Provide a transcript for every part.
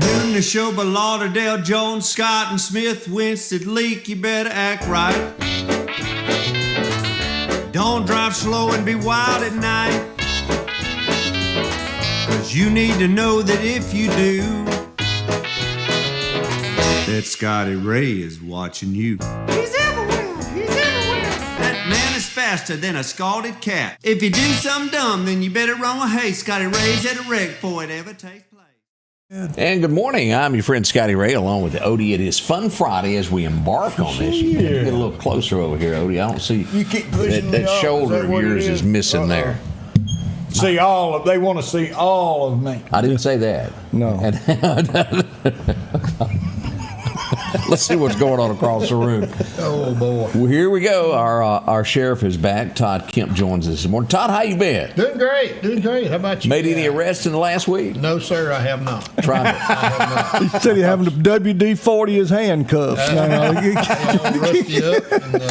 Doing the show by Lauderdale, Jones, Scott, and Smith, Winston, Leak, you better act right. Don't drive slow and be wild at night, 'cause you need to know that if you do, that Scotty Ray is watching you. He's everywhere, he's everywhere. That man is faster than a scalded cat. If you do something dumb, then you better run with haste. Scotty Ray's at a wreck before it ever takes place. And good morning. I'm your friend Scotty Ray, along with Odie. It is Fun Friday as we embark on this. You get a little closer over here, Odie. I don't see you keep pushing that shoulder of yours is missing there. See all of. They want to see all of me. I didn't say that. No. Let's see what's going on across the room. Oh boy. Well, here we go. Our sheriff is back. Todd Kemp joins us this morning. Todd, how you been? Doing great. How about you? Made any arrests in the last week? No, sir, I have not. Trying to. I have not. He said he having the WD-40 as handcuffs. Rusty up and,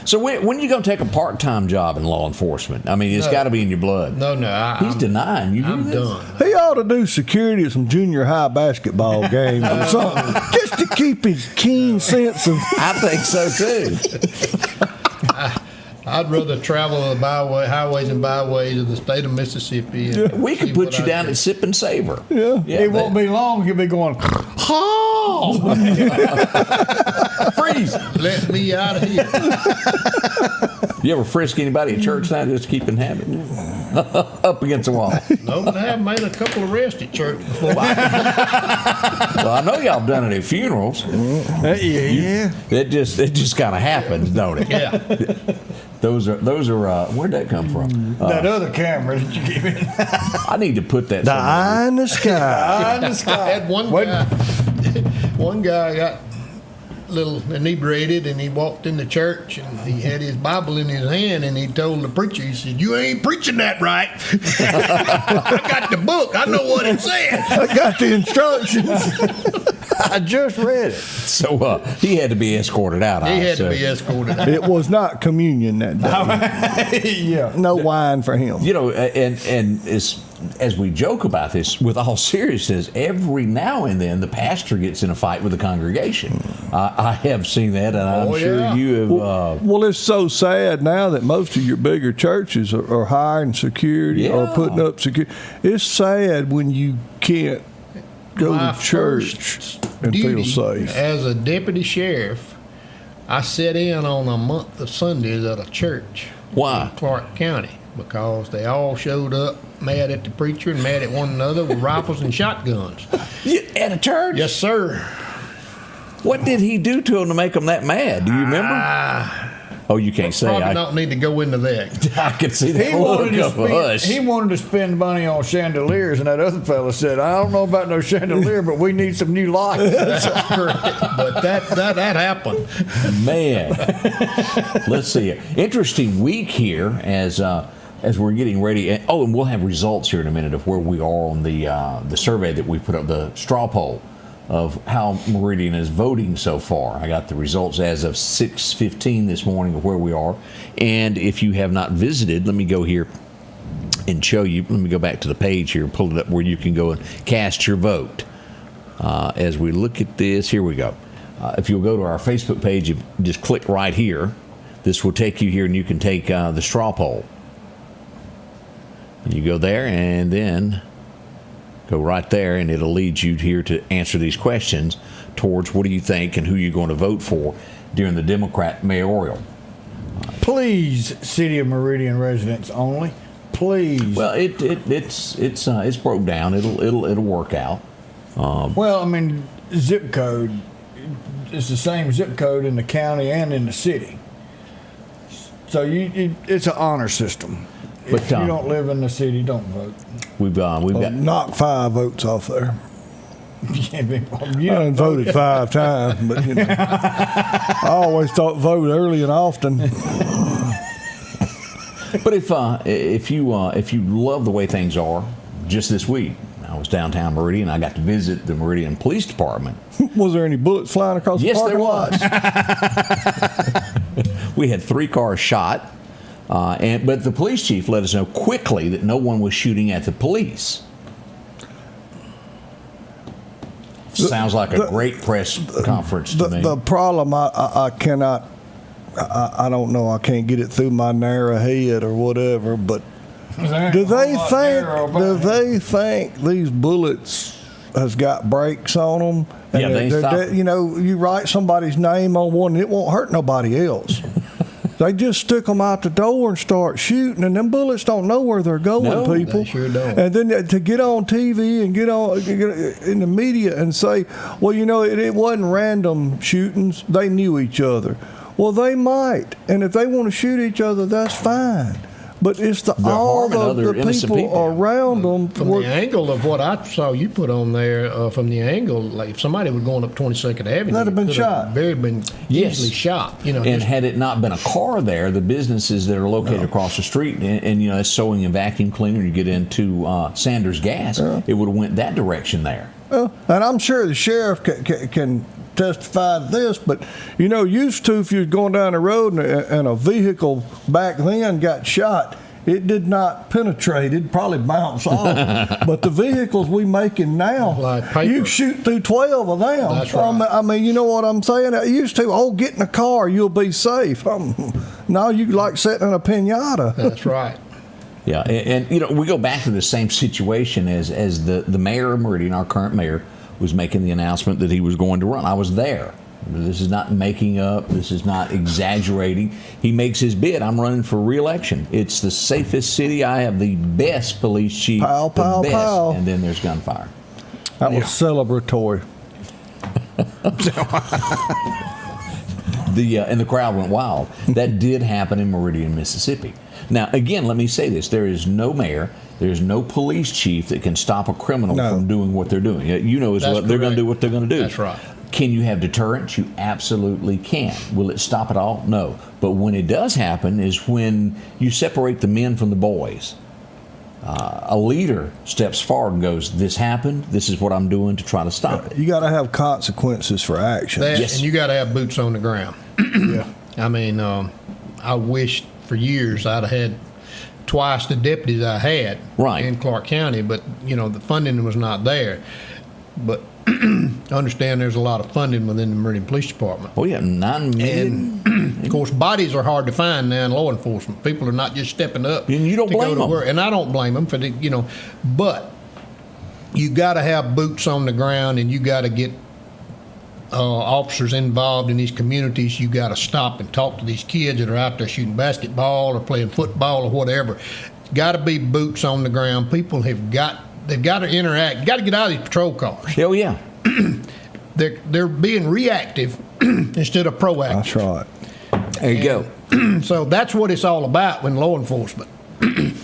So when are you going to take a part-time job in law enforcement? I mean, it's got to be in your blood. no. He's denying you. I'm done. He ought to do security at some junior high basketball games or something, just to keep his keen sense of. I think so too. I'd rather travel the highways and byways of the state of Mississippi. And We could see put what you I down can- at Sip and Savor. Yeah. It won't be long. He'll be going. Freeze. Let me out of here. You ever frisk anybody at church now just to keep in habit? Up against the wall. No, I have made a couple of arrests at church before. Well, I know y'all done it at funerals. Yeah. It just kind of happens, don't it? Yeah. Those are. Where'd that come from? That other camera that you gave me. I need to put that. The somewhere. eye in the sky. I had one guy got a little inebriated, and he walked in the church, and he had his Bible in his hand, and he told the preacher, he said, "You ain't preaching that right." I got the book. I know what it said. I got the instructions. I just read it. So he had to be escorted out. He had to be escorted out. It was not communion that day. Yeah. No wine for him. You know, and as we joke about this, with all seriousness, every now and then the pastor gets in a fight with the congregation. I have seen that, and I'm sure you have. Well, it's so sad now that most of your bigger churches are hiring security or putting up security. It's sad when you can't go My to church first and feel duty safe. as a deputy sheriff, I sat in on a month of Sundays at a church Why? in Clark County because they all showed up mad at the preacher and mad at one another with rifles and shotguns. At a church? Yes, sir. What did he do to him to make them that mad? Do you remember? Oh, you can't say. Probably don't need to go into that. I can see that look of hush. He wanted to spend money on chandeliers, and that other fella said, "I don't know about no chandelier, but we need some new lights." That's correct. But that happened. Man, let's see. Interesting week here as we're getting ready. And we'll have results here in a minute of where we are on the survey that we put up, the straw poll of how Meridian is voting so far. I got the results as of 6:15 this morning of where we are. And if you have not visited, let me go here and show you. Let me go back to the page here and pull it up where you can go and cast your vote. As we look at this, here we go. If you'll go to our Facebook page, you just click right here. This will take you here, and you can take the straw poll. And you go there, and then go right there, and it'll lead you here to answer these questions towards what do you think and who you're going to vote for during the Democrat mayoral. Please, City of Meridian residents only. Please. Well, it's broke down. It'll work out. Well, I mean, zip code. It's the same zip code in the county and in the city. So it's an honor system. But If you don't live in the city, don't vote. We've got Knock 5 votes off there. You I done voted 5 times, but I always thought vote early and often. But if you love the way things are, just this week I was downtown Meridian. I got to visit the Meridian Police Department. Was there any bullets flying across the Yes, parking there lot? was. We had 3 cars shot. But the police chief let us know quickly that no one was shooting at the police. Sounds like a great press conference to me. The problem, I cannot, I don't know, I can't get it through my narrow head or whatever, but do they think these bullets has got brakes on them? And yeah, they stop. You write somebody's name on one and it won't hurt nobody else. They just stick them out the door and start shooting, and them bullets don't know where they're going, people. They sure don't. And then to get on TV and get in the media and say, well, it wasn't random shootings. They knew each other. Well, they might. And if they want to shoot each other, that's fine. But it's all the people around them. From the angle of what I saw you put on there, from the angle, like if somebody was going up 22nd Avenue, that'd have been shot. Easily shot. And had it not been a car there, the businesses that are located across the street, and it's sewing and vacuum cleaner, you get into Sanders Gas, it would have went that direction there. And I'm sure the sheriff can testify to this, but used to, if you was going down the road and a vehicle back then got shot, it did not penetrate. It'd probably bounce off. But the vehicles we making now, like you shoot through 12 of them. That's right. I mean, you know what I'm saying? I used to, get in a car, you'll be safe. Now you like sitting in a pinata. That's right. Yeah, and we go back to the same situation as the mayor of Meridian, our current mayor, was making the announcement that he was going to run. I was there. This is not making up. This is not exaggerating. He makes his bid. I'm running for re-election. It's the safest city. I have the best police chief. Pow, pow, best. pow. And then there's gunfire. That was celebratory. And the crowd went wild. That did happen in Meridian, Mississippi. Now, again, let me say this. There is no mayor, there's no police chief that can stop a criminal from doing what they're doing. They're going to do what they're going to do. That's right. Can you have deterrence? You absolutely can. Will it stop it all? No. But when it does happen is when you separate the men from the boys. A leader steps forward and goes, this happened, this is what I'm doing to try to stop it. You got to have consequences for action. And you got to have boots on the ground. Yeah. I mean, I wished for years I'd have had twice the deputies I had in Clark County, but, the funding was not there. But I understand there's a lot of funding within the Meridian Police Department. Oh, yeah, $9 million. And, of course, bodies are hard to find now in law enforcement. People are not just stepping up. And you don't blame them. And I don't blame them for but you got to have boots on the ground, and you got to get officers involved in these communities. You got to stop and talk to these kids that are out there shooting basketball or playing football or whatever. Got to be boots on the ground. People they've got to interact. Got to get out of these patrol cars. Oh yeah. They're being reactive instead of proactive. That's right. There you go. So that's what it's all about when law enforcement.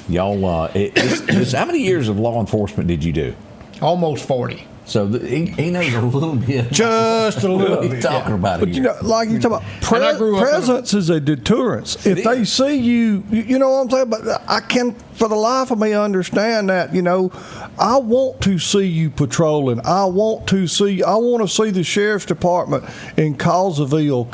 Y'all, how many years of law enforcement did you do? Almost 40. So he knows a little bit. Just a little what bit. talking about But here. like you talk about, presence is a deterrence. If they see you, you know what I'm saying? But I can, for the life of me, understand that. I want to see you patrolling. I want to see the sheriff's department in Collinsville.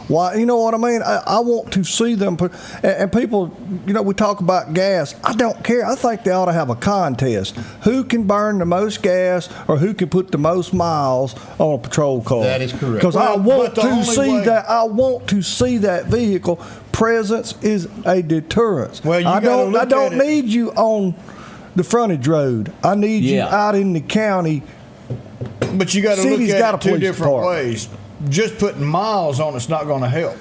Why? You know what I mean? I want to see them. And people, we talk about gas. I don't care. I think they ought to have a contest. Who can burn the most gas, or who can put the most miles on a patrol car? That is correct. Because I want to see that. I want to see that vehicle. Presence is a deterrence. Well, I don't need you on the frontage road. I need you out in the county. But you got to look City's at got it a two police different department. ways. Just putting miles on it's not going to help.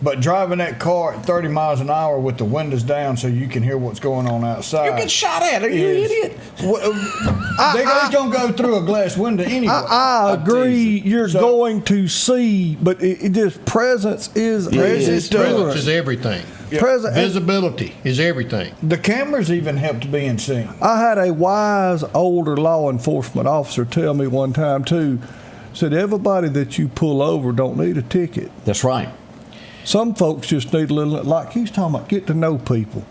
But driving that car at 30 miles an hour with the windows down so you can hear what's going on outside. You get shot at. Are you an idiot? They're going to go through a glass window anyway. I agree. You're going to see, but it just presence is a Presence deterrence. is everything. Visibility is everything. The cameras even help to being seen. I had a wise older law enforcement officer tell me one time too, said everybody that you pull over don't need a ticket. That's right. Some folks just need a little, like he's talking about, get to know people,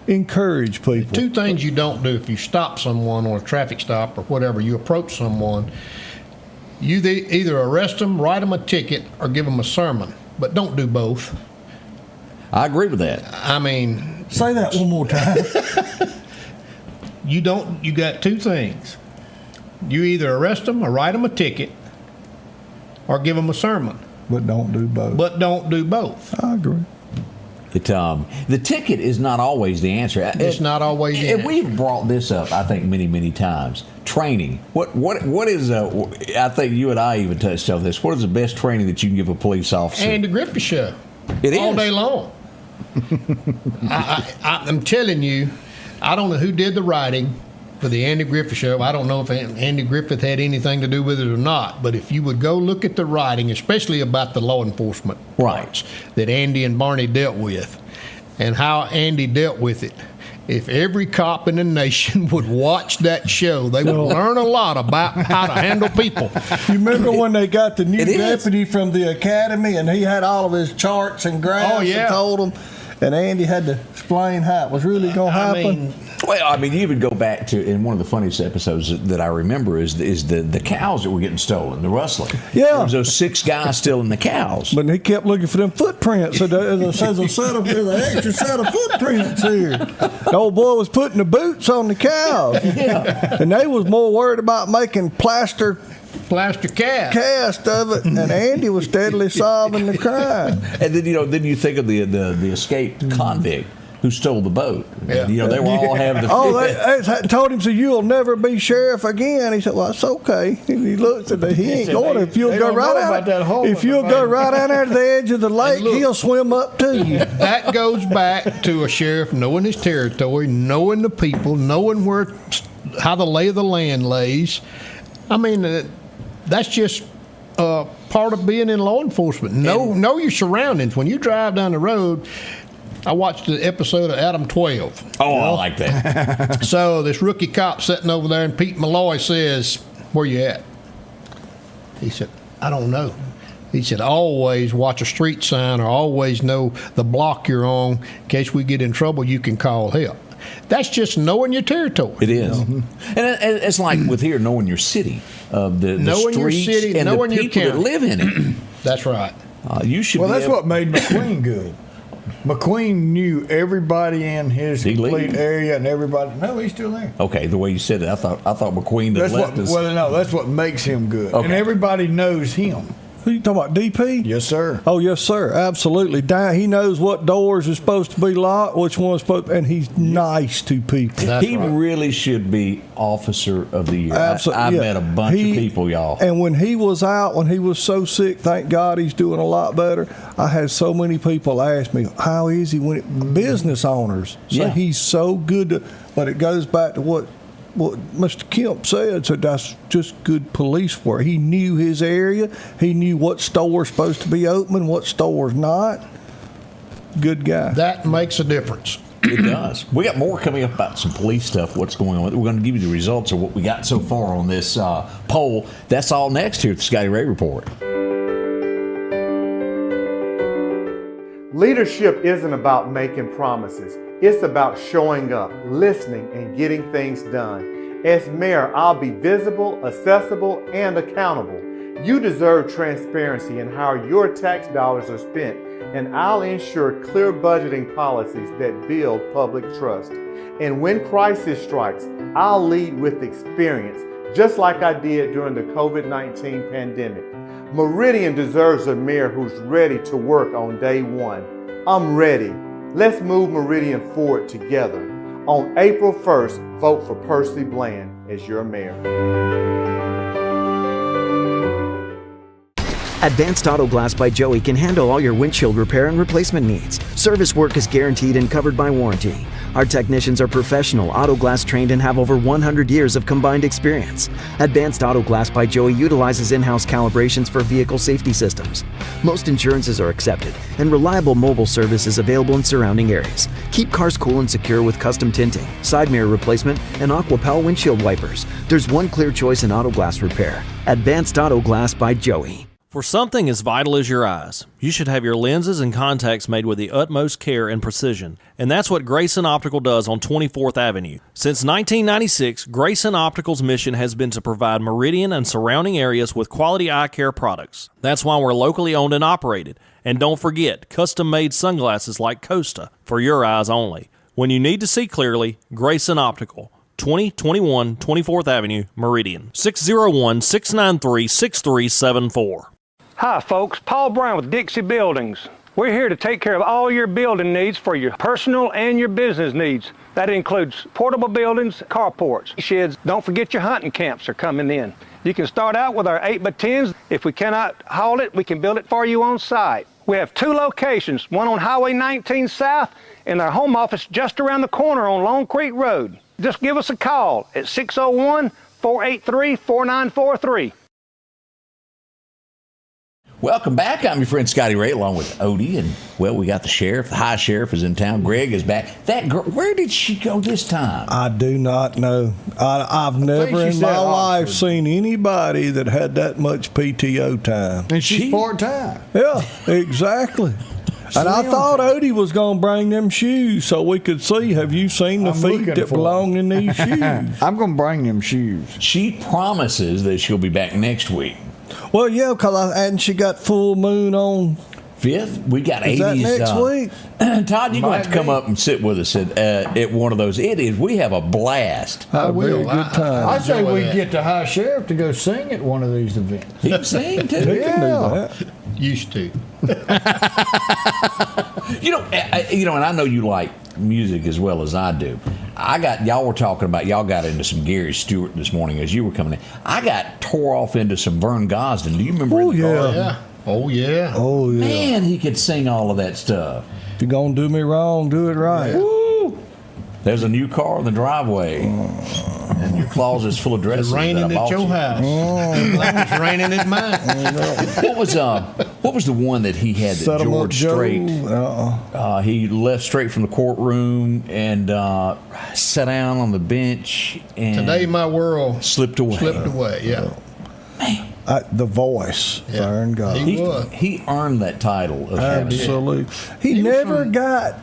encourage people. Two things you don't do if you stop someone on a traffic stop or whatever, you approach someone, you either arrest them, write them a ticket, or give them a sermon, but don't do both. I agree with that. I mean, Say that one more time. you got two things. You either arrest them or write them a ticket or give them a sermon. But don't do both. I agree. The ticket is not always the answer. It's not always the answer. We've brought this up, I think, many, many times. Training. What is? I think you and I even touched on this. What is the best training that you can give a police officer? Andy Griffith show. It all is. day long. I'm telling you, I don't know who did the writing for the Andy Griffith show. I don't know if Andy Griffith had anything to do with it or not. But if you would go look at the writing, especially about the law enforcement parts that Andy and Barney dealt with, and how Andy dealt with it. If every cop in the nation would watch that show, they would learn a lot about how to handle people. You remember when they got the new deputy from the academy and he had all of his charts and graphs and told them, and Andy had to explain how it was really going to happen? You even go back to, in one of the funniest episodes that I remember is the cows that were getting stolen, the rustling. Yeah. There was those 6 guys stealing the cows. But he kept looking for them footprints. So there's an extra set of footprints here. The old boy was putting the boots on the cows. Yeah. And they was more worried about making plaster cast of it, and Andy was steadily solving the crime. And then you think of the escaped convict who stole the boat. Yeah. They were all having They told him, so you'll never be sheriff again. He said, well, that's okay. He looked at he ain't going. If you'll go right out there to the edge of the lake, he'll swim up to you. That goes back to a sheriff knowing his territory, knowing the people, knowing how the lay of the land lays. I mean, that's just part of being in law enforcement. Know your surroundings. When you drive down the road, I watched the episode of Adam 12. Oh, I like that. So this rookie cop sitting over there, and Pete Malloy says, "Where you at?" He said, "I don't know." He said, "Always watch a street sign, or always know the block you're on. In case we get in trouble, you can call help." That's just knowing your territory. It is. And it's like with here, knowing your city, the knowing streets your city, and knowing the people your that live in it. That's right. You should. Well, that's what made McQueen good. McQueen knew everybody in his complete area and everybody. No, he's still there. Okay, the way you said it, I thought McQueen had left us. Well, no, that's what makes him good. Okay. And everybody knows him. Who you talking about, DP? Yes, sir. Oh, yes, sir. Absolutely. He knows what doors are supposed to be locked, which one's supposed, and he's nice to people. He really should be Officer of the Year. Absolutely. I met a bunch of people, y'all. And when he was out, when he was so sick, thank God he's doing a lot better. I had so many people ask me, how is he? Business owners say he's so good. But it goes back to what Mr. Kemp said, so that's just good police work. He knew his area. He knew what store's supposed to be open, what store's not. Good guy. That makes a difference. It does. We got more coming up about some police stuff, what's going on. We're going to give you the results of what we got so far on this poll. That's all next here at the Scotty Ray Report. Leadership isn't about making promises. It's about showing up, listening, and getting things done. As mayor, I'll be visible, accessible, and accountable. You deserve transparency in how your tax dollars are spent, and I'll ensure clear budgeting policies that build public trust. And when crisis strikes, I'll lead with experience, just like I did during the COVID-19 pandemic. Meridian deserves a mayor who's ready to work on day one. I'm ready. Let's move Meridian forward together. On April 1st, vote for Percy Bland as your mayor. Advanced Auto Glass by Joey can handle all your windshield repair and replacement needs. Service work is guaranteed and covered by warranty. Our technicians are professional, auto glass trained, and have over 100 years of combined experience. Advanced Auto Glass by Joey utilizes in-house calibrations for vehicle safety systems. Most insurances are accepted, and reliable mobile service is available in surrounding areas. Keep cars cool and secure with custom tinting, side mirror replacement, and AquaPal windshield wipers. There's one clear choice in auto glass repair: Advanced Auto Glass by Joey. For something as vital as your eyes, you should have your lenses and contacts made with the utmost care and precision. And that's what Grayson Optical does on 24th Avenue. Since 1996, Grayson Optical's mission has been to provide Meridian and surrounding areas with quality eye care products. That's why we're locally owned and operated. And don't forget, custom-made sunglasses like Costa for your eyes only. When you need to see clearly, Grayson Optical. 2021 24th Avenue, Meridian. 601-693-6374. Hi folks, Paul Brown with Dixie Buildings. We're here to take care of all your building needs for your personal and your business needs. That includes portable buildings, carports, sheds. Don't forget your hunting camps are coming in. You can start out with our 8x10s. If we cannot haul it, we can build it for you on site. We have 2 locations, one on Highway 19 South and our home office just around the corner on Long Creek Road. Just give us a call at 601-483-4943. Welcome back. I'm your friend Scotty Ray, along with Odie, and well, we got the sheriff. The high sheriff is in town. Greg is back. That girl, where did she go this time? I do not know. I've never in my life seen anybody that had that much PTO time. And she's part-time. Yeah, exactly. And I thought Odie was going to bring them shoes so we could see. Have you seen the feet that belong in these shoes? I'm going to bring them shoes. She promises that she'll be back next week. Well, yeah, because hadn't she got full moon on 5th? We got 80s. Is that next week? Todd, you're going to have to come up and sit with us at one of those. It is. We have a blast. I will. Good time. I say we get the high sheriff to go sing at one of these events. He can sing, too. He can do that. Used to. And I know you like music as well as I do. Y'all were talking about, y'all got into some Gary Stewart this morning as you were coming in. I got tore off into some Vern Gosdin. Do you remember? Oh, in the car? Yeah. Oh, yeah. Oh, yeah. Man, he could sing all of that stuff. If you're going to do me wrong, do it right. Woo! There's a new car in the driveway. And your closet's full of dresses. It's raining at your house. It's raining at mine. What was the one that he had that George Strait? He left straight from the courtroom and sat down on the bench. And Today my world slipped away. Yeah. Man. The Voice, Vern God. He earned that title. Absolutely. He never got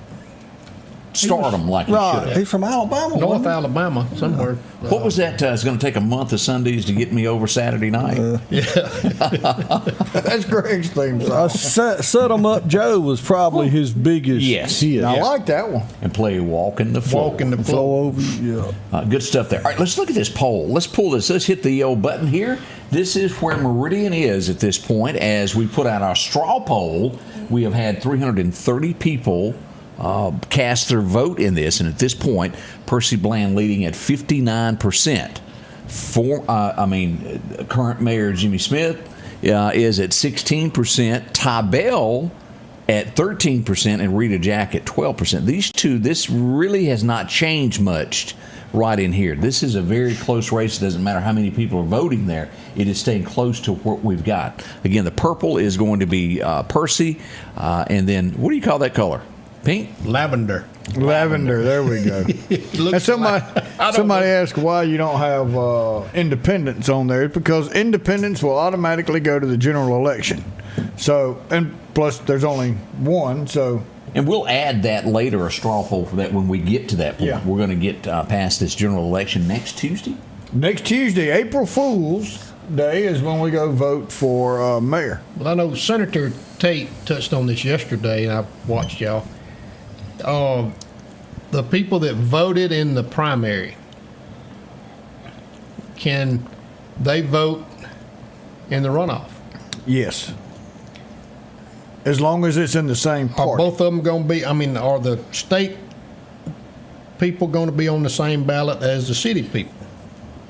stardom like he should have. He's from Alabama. North Alabama, somewhere. What was that? It's going to take a month of Sundays to get me over Saturday night. That's Greg's theme song. Set 'em Up Joe was probably his biggest hit. I like that one. And play Walking the Floor. Walking the Floor. Over, yeah. Good stuff there. All right, let's look at this poll. Let's pull this. Let's hit the old button here. This is where Meridian is at this point. As we put out our straw poll, we have had 330 people cast their vote in this, and at this point, Percy Bland leading at 59%. Current mayor Jimmy Smith is at 16%. Ty Bell at 13%, and Rita Jack at 12%. These two, this really has not changed much right in here. This is a very close race. It doesn't matter how many people are voting there. It is staying close to what we've got. Again, the purple is going to be Percy, and then what do you call that color? Pink? Lavender. There we go. And somebody asked why you don't have independents on there. It's because independents will automatically go to the general election. So, and plus there's only one, so. And we'll add that later, a straw poll for that when we get to that point. Yeah. We're going to get past this general election next Tuesday? Next Tuesday, April Fool's Day is when we go vote for mayor. Well, I know Senator Tate touched on this yesterday, and I watched y'all. The people that voted in the primary, can they vote in the runoff? Yes. As long as it's in the same party. Are both of them going to be, are the state people going to be on the same ballot as the city people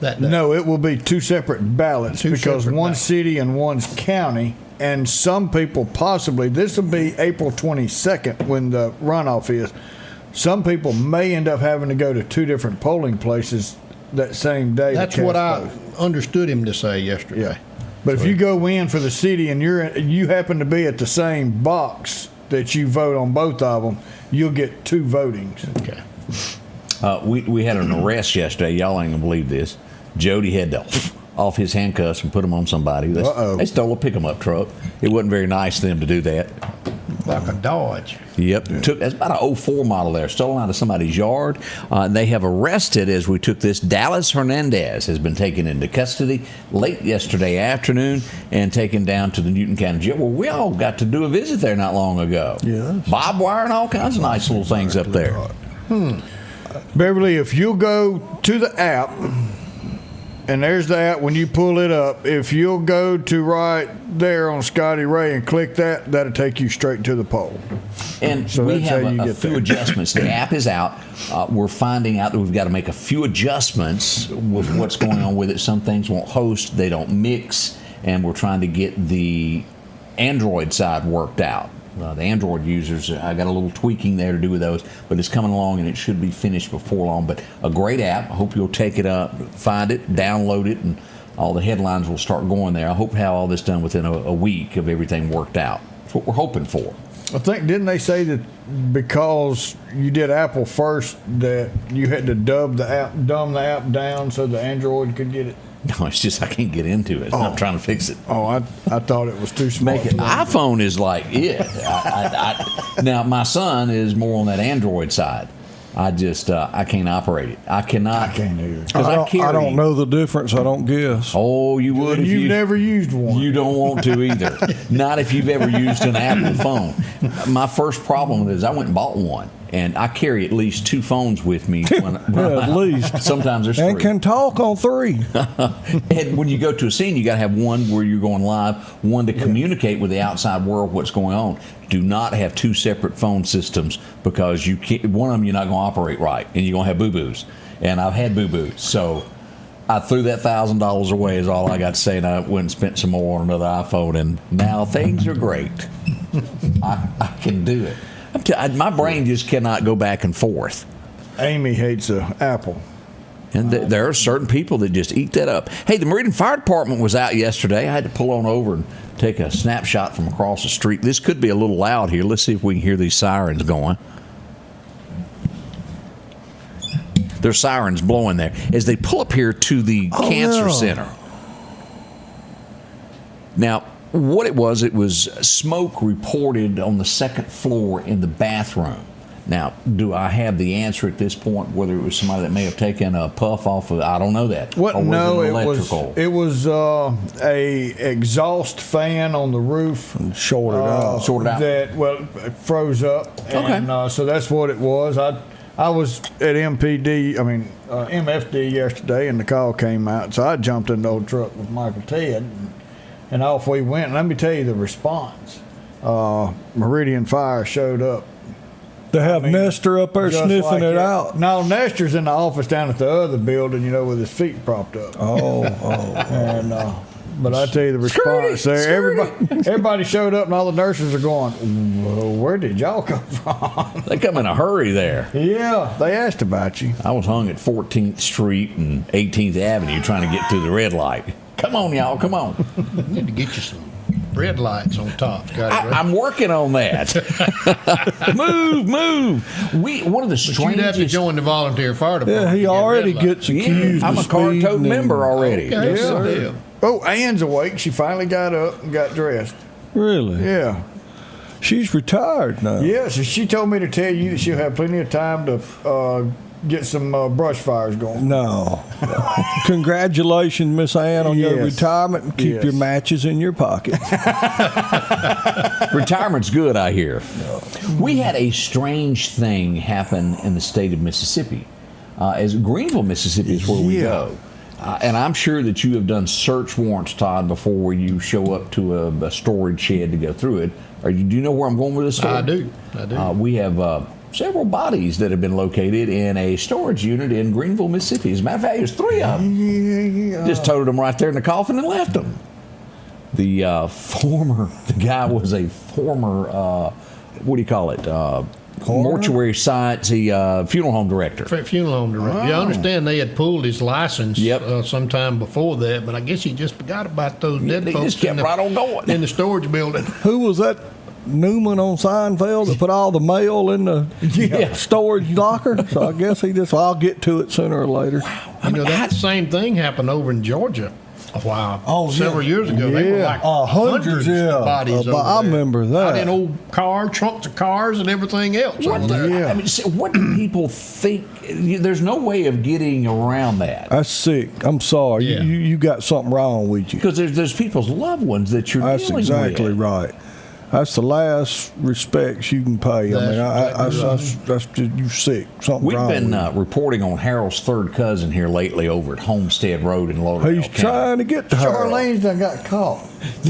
that day? No, it will be two separate ballots because one's city and one's county. And some people possibly, this will be April 22nd when the runoff is. Some people may end up having to go to two different polling places that same day. That's what I understood him to say yesterday. Yeah. But if you go in for the city and you happen to be at the same box that you vote on both of them, you'll get two votings. Okay. We had an arrest yesterday. Y'all ain't gonna believe this. Jody had to off his handcuffs and put them on somebody. They stole a pick-em-up truck. It wasn't very nice of them to do that. Like a Dodge. Yep. That's about an 04 model there, stolen out of somebody's yard. They have arrested, as we took this, Dallas Hernandez has been taken into custody late yesterday afternoon and taken down to the Newton County Jail. Well, we all got to do a visit there not long ago. Yes. Barbed wire and all kinds of nice little things up there. Beverly, if you'll go to the app, and there's the app when you pull it up, if you'll go to right there on Scotty Ray and click that, that'll take you straight to the poll. And So we that's how have you a get few there. adjustments. The app is out. We're finding out that we've got to make a few adjustments with what's going on with it. Some things won't host, they don't mix, and we're trying to get the Android side worked out. The Android users, I got a little tweaking there to do with those, but it's coming along and it should be finished before long. But a great app. I hope you'll take it up, find it, download it, and all the headlines will start going there. I hope to have all this done within a week of everything worked out. That's what we're hoping for. I think, didn't they say that because you did Apple first that you had to dumb the app down so the Android could get it? No, it's just I can't get into it. I'm trying to fix it. Oh, I thought it was too small. Make it. iPhone is like it. Now my son is more on that Android side. I just I can't operate it. I cannot. I can't either. Because I don't know the difference. I don't guess. Oh, you would if You've never used one. You don't want to either. Not if you've ever used an Apple phone. My first problem is I went and bought one. And I carry at least 2 phones with me. At least. Sometimes there's 3. And can talk on 3. And when you go to a scene, you got to have one where you're going live, one to communicate with the outside world what's going on. Do not have 2 separate phone systems because you can't, one of them you're not going to operate right, and you're going to have boo-boos. And I've had boo-boos. So I threw that $1,000 away is all I got to say, and I went and spent some more on another iPhone, and now things are great. I can do it. My brain just cannot go back and forth. Amy hates Apple. And there are certain people that just eat that up. Hey, the Meridian Fire Department was out yesterday. I had to pull on over and take a snapshot from across the street. This could be a little loud here. Let's see if we can hear these sirens going. There's sirens blowing there as they pull up here to the cancer center. Now, what it was smoke reported on the 2nd floor in the bathroom. Now, do I have the answer at this point, whether it was somebody that may have taken a puff off of, I don't know that. What? Or was No, it it electrical? was a exhaust fan on the roof. Shorted out. Sorted out. That, well, it froze up. And, so that's what it was. I was at MFD yesterday, and the call came out. So I jumped in the old truck with Michael Ted, and off we went. And let me tell you the response. Meridian Fire showed up. They have Nestor up there Just sniffing like it that. out. No, Nestor's in the office down at the other building, with his feet propped up. And but I tell you the response there. Everybody showed up, and all the nurses are going, well, where did y'all come from? They come in a hurry there. Yeah, they asked about you. I was hung at 14th Street and 18th Avenue trying to get through the red light. Come on, y'all, come on. You need to get you some red lights on top, Scotty. I'm working on that. Move. One of the strangest. You'd have to join the volunteer fire department. Yeah, he already gets accused. I'm a car tote member already. Okay, Yeah. good deal. Oh, Ann's awake. She finally got up and got dressed. Really? Yeah. She's retired now. Yeah, so she told me to tell you that she'll have plenty of time to get some brush fires going. No. Congratulations, Miss Ann, on your Yes. retirement, and keep Yes. your matches in your pocket. Retirement's good, I hear. We had a strange thing happen in the state of Mississippi. As Greenville, Mississippi is where we go. And I'm sure that you have done search warrants, Todd, before you show up to a storage shed to go through it. Do you know where I'm going with this story? I do. We have several bodies that have been located in a storage unit in Greenville, Mississippi. As a matter of fact, there's 3 of them. Yeah. Just toted them right there in the coffin and left them. The guy was a former, what do you call it? Mortuary science, funeral home director. Funeral home director. Yeah, I understand they had pulled his license sometime before that, but I guess he just forgot about those dead They folks just kept right on going. in the storage building. Who was that Newman on Seinfeld that put all the mail in the storage locker? So I guess I'll get to it sooner or later. That same thing happened over in Georgia. Wow. Oh, Several years ago, they were like hundreds of bodies over I there. remember that. Out in old trunks of cars and everything else over there. I mean, what do people think? There's no way of getting around that. That's sick. I'm sorry. Yeah. You got something wrong with you. Because there's people's loved ones that you're That's dealing exactly with. right. That's the last respects you can pay. That's just you sick. Something We've wrong. been with reporting on Harold's third cousin here lately over at Homestead Road in Lauderdale He's County. trying to get to her. Charlene's done got caught.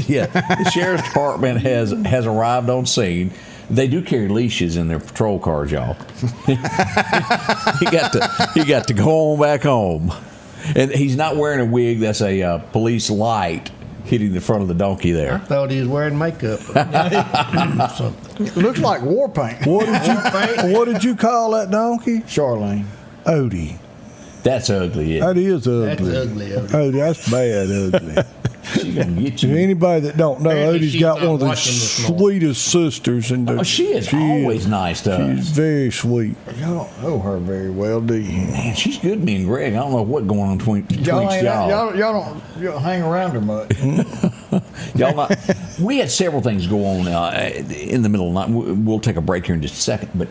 Yeah, the sheriff's department has arrived on scene. They do carry leashes in their patrol cars, y'all. he got to go on back home, and he's not wearing a wig. That's a police light hitting the front of the donkey I there. thought he was wearing makeup. It looks like war paint. What did you call that donkey? Charlene. Odie. That's ugly. Yeah. That is ugly. That's ugly, Odie. Odie, that's bad ugly. She's gonna get To you. anybody that don't know, Apparently Odie's she's got not one of the watching this morning. sweetest sisters. She is always nice to us. She's very sweet. Y'all don't know her very well, do you? Man, she's good to me and Greg. I don't know what's going on between Y'all y'all. don't hang around her much. Y'all not, we had several things go on in the middle of the night. We'll take a break here in just a second, but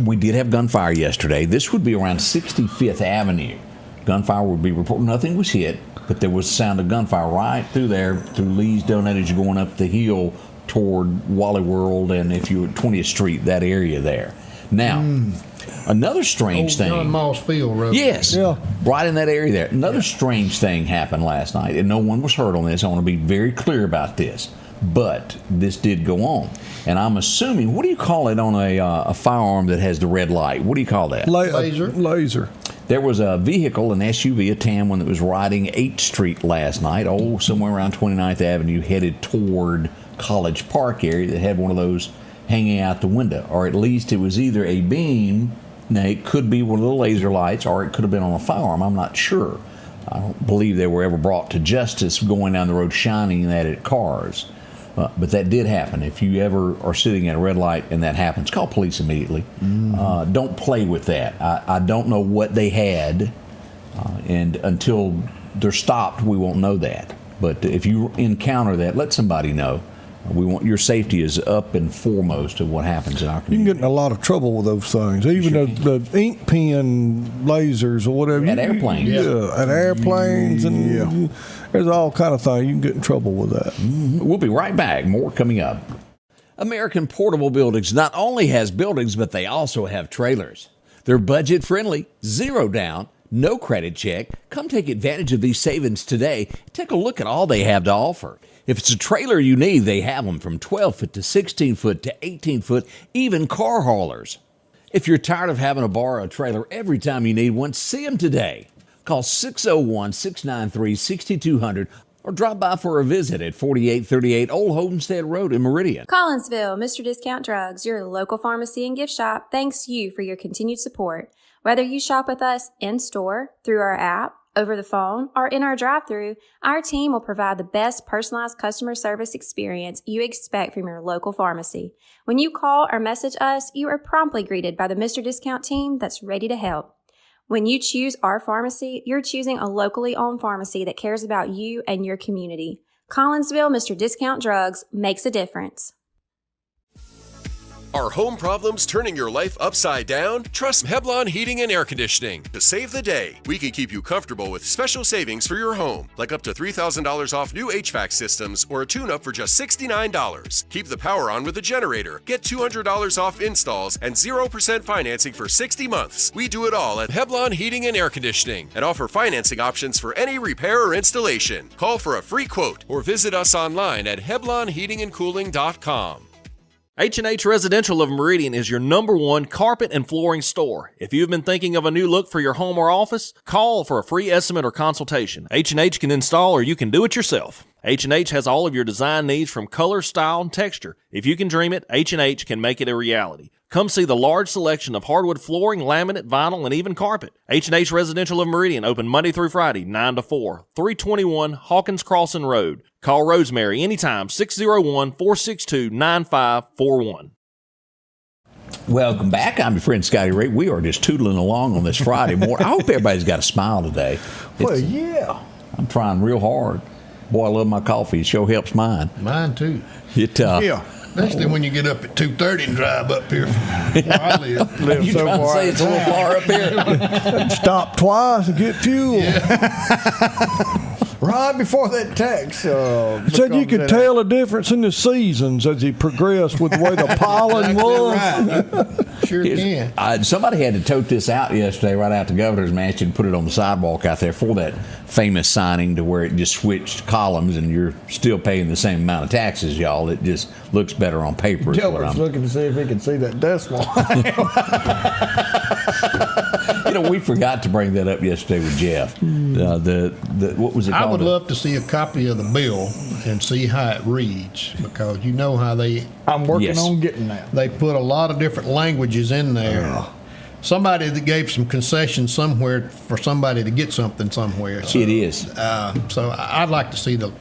we did have gunfire yesterday. This would be around 65th Avenue. Gunfire would be reported. Nothing was hit, but there was sound of gunfire right through there, through Lee's Donut as you're going up the hill toward Wally World, and if you're at 20th Street, that area there. Now, another strange thing. John Moss Field Road. Yes, right in that area there. Another strange thing happened last night, and no one was hurt on this. I want to be very clear about this, but this did go on. And I'm assuming, what do you call it on a firearm that has the red light? What do you call that? Laser. There was a vehicle, an SUV, a tan one, that was riding 8th Street last night, somewhere around 29th Avenue, headed toward College Park area that had one of those hanging out the window. Or at least it was either a beam, now it could be one of the laser lights, or it could have been on a firearm. I'm not sure. I don't believe they were ever brought to justice going down the road shining that at cars. But that did happen. If you ever are sitting at a red light and that happens, call police immediately. Don't play with that. I don't know what they had, and until they're stopped, we won't know that. But if you encounter that, let somebody know. Your safety is up and foremost of what happens in our You can community. get in a lot of trouble with those things. Even the ink pen lasers or whatever. At airplanes. Yeah, at airplanes. And there's all kind of things. You can get in trouble with that. We'll be right back. More coming up. American Portable Buildings not only has buildings, but they also have trailers. They're budget friendly, zero down, no credit check. Come take advantage of these savings today. Take a look at all they have to offer. If it's a trailer you need, they have them from 12-foot to 16-foot to 18-foot, even car haulers. If you're tired of having to borrow a trailer every time you need one, see them today. Call 601-693-6200 or drop by for a visit at 4838 Old Homestead Road in Meridian. Collinsville, Mr. Discount Drugs, your local pharmacy and gift shop, thanks you for your continued support. Whether you shop with us in-store, through our app, over the phone, or in our drive-thru, our team will provide the best personalized customer service experience you expect from your local pharmacy. When you call or message us, you are promptly greeted by the Mr. Discount team that's ready to help. When you choose our pharmacy, you're choosing a locally owned pharmacy that cares about you and your community. Collinsville, Mr. Discount Drugs makes a difference. Are home problems turning your life upside down? Trust Heblon Heating and Air Conditioning to save the day. We can keep you comfortable with special savings for your home, like up to $3,000 off new HVAC systems or a tune-up for just $69. Keep the power on with a generator. Get $200 off installs and 0% financing for 60 months. We do it all at Heblon Heating and Air Conditioning and offer financing options for any repair or installation. Call for a free quote or visit us online at HeblonHeatingandCooling.com. H&H Residential of Meridian is your #1 carpet and flooring store. If you've been thinking of a new look for your home or office, call for a free estimate or consultation. H&H can install or you can do it yourself. H&H has all of your design needs from color, style, and texture. If you can dream it, H&H can make it a reality. Come see the large selection of hardwood flooring, laminate, vinyl, and even carpet. H&H Residential of Meridian, open Monday through Friday, 9 to 4, 321 Hawkins Crossing Road. Call Rosemary anytime, 601-462-9541. Welcome back. I'm your friend Scotty Ray. We are just tootling along on this Friday morning. I hope everybody's got a smile today. Well, yeah. I'm trying real hard. Boy, I love my coffee. It sure helps mine. Mine too. Yeah. Especially when you get up at 2:30 and drive up here from where I live. You trying to say it's a little far up here? Stop twice and get fuel. Right before that tax. Said you could tell a difference in the seasons as he progressed with the way the pollen was. Right. Sure can. Somebody had to tote this out yesterday right out the governor's mansion and put it on the sidewalk out there for that famous signing to where it just switched columns and you're still paying the same amount of taxes, y'all. It just looks better on paper. Dilbert's looking to see if he can see that decimal. We forgot to bring that up yesterday with Jeff. What was it called? I would love to see a copy of the bill and see how it reads, because you know how I'm working on getting that. They put a lot of different languages in there. Somebody that gave some concessions somewhere for somebody to get something somewhere. So, it is. So I'd like to see the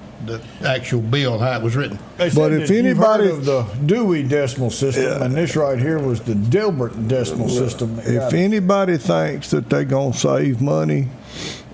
actual bill, how it was written. But if anybody of the Dewey Decimal System, and this right here was the Dilbert Decimal System. If anybody thinks that they're gonna save money,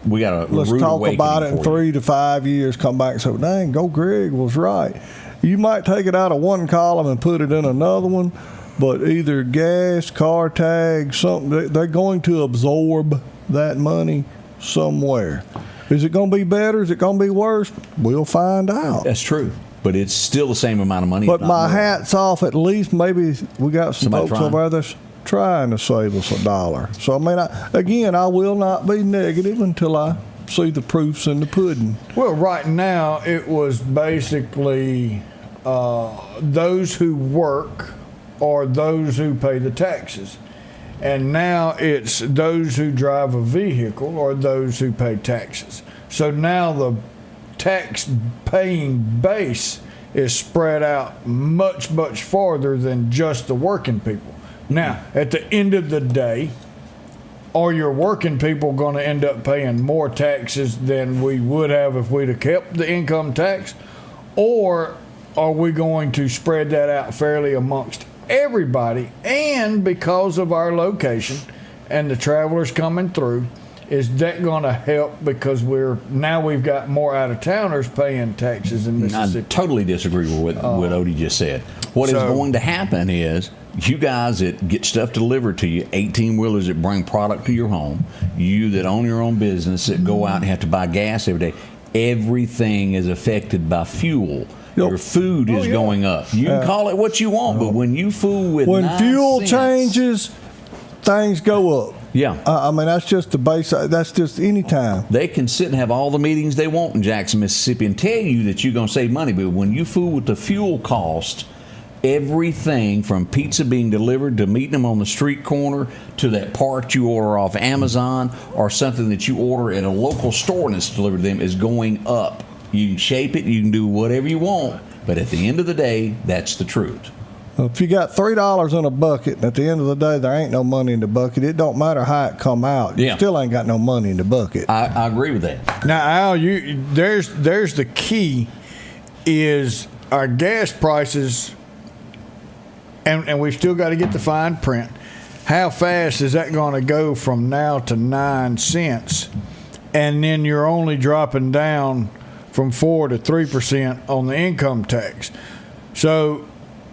we got to let's talk about it in 3 to 5 years. Come back and say, "Dang, go Greg was right." You might take it out of one column and put it in another one, but either gas, car tag, something, they're going to absorb that money somewhere. Is it going to be better? Is it going to be worse? We'll find out. That's true. But it's still the same amount of money. But my hat's off. At least maybe we got some folks over there that's trying to save us $1. So, I mean, I will not be negative until I see the proofs in the pudding. Well, right now it was basically those who work or those who pay the taxes. And now it's those who drive a vehicle or those who pay taxes. So now the tax paying base is spread out much, much farther than just the working people. Now, at the end of the day, are your working people going to end up paying more taxes than we would have if we'd have kept the income tax? Or are we going to spread that out fairly amongst everybody? And because of our location and the travelers coming through, is that going to help because we've got more out-of-towners paying taxes in Mississippi? I totally disagree with what Odie just said. What is going to happen is you guys that get stuff delivered to you, 18-wheelers that bring product to your home, you that own your own business that go out and have to buy gas every day, everything is affected by fuel. Your food is going up. You can call it what you want, but when you fool with when 9 fuel cents, changes, things go up. Yeah. I mean, that's just the base. That's just any time. They can sit and have all the meetings they want in Jackson, Mississippi and tell you that you're going to save money, but when you fool with the fuel cost, everything from pizza being delivered to meeting them on the street corner to that part you order off Amazon or something that you order at a local store and it's delivered to them is going up. You can shape it, you can do whatever you want, but at the end of the day, that's the truth. If you got $3 in a bucket, and at the end of the day, there ain't no money in the bucket, it don't matter how it come out. You still ain't got no money in the bucket. I agree with that. Now, Al, there's the key is our gas prices, and we've still got to get the fine print. How fast is that going to go from now to 9 cents? And then you're only dropping down from 4 to 3% on the income tax. So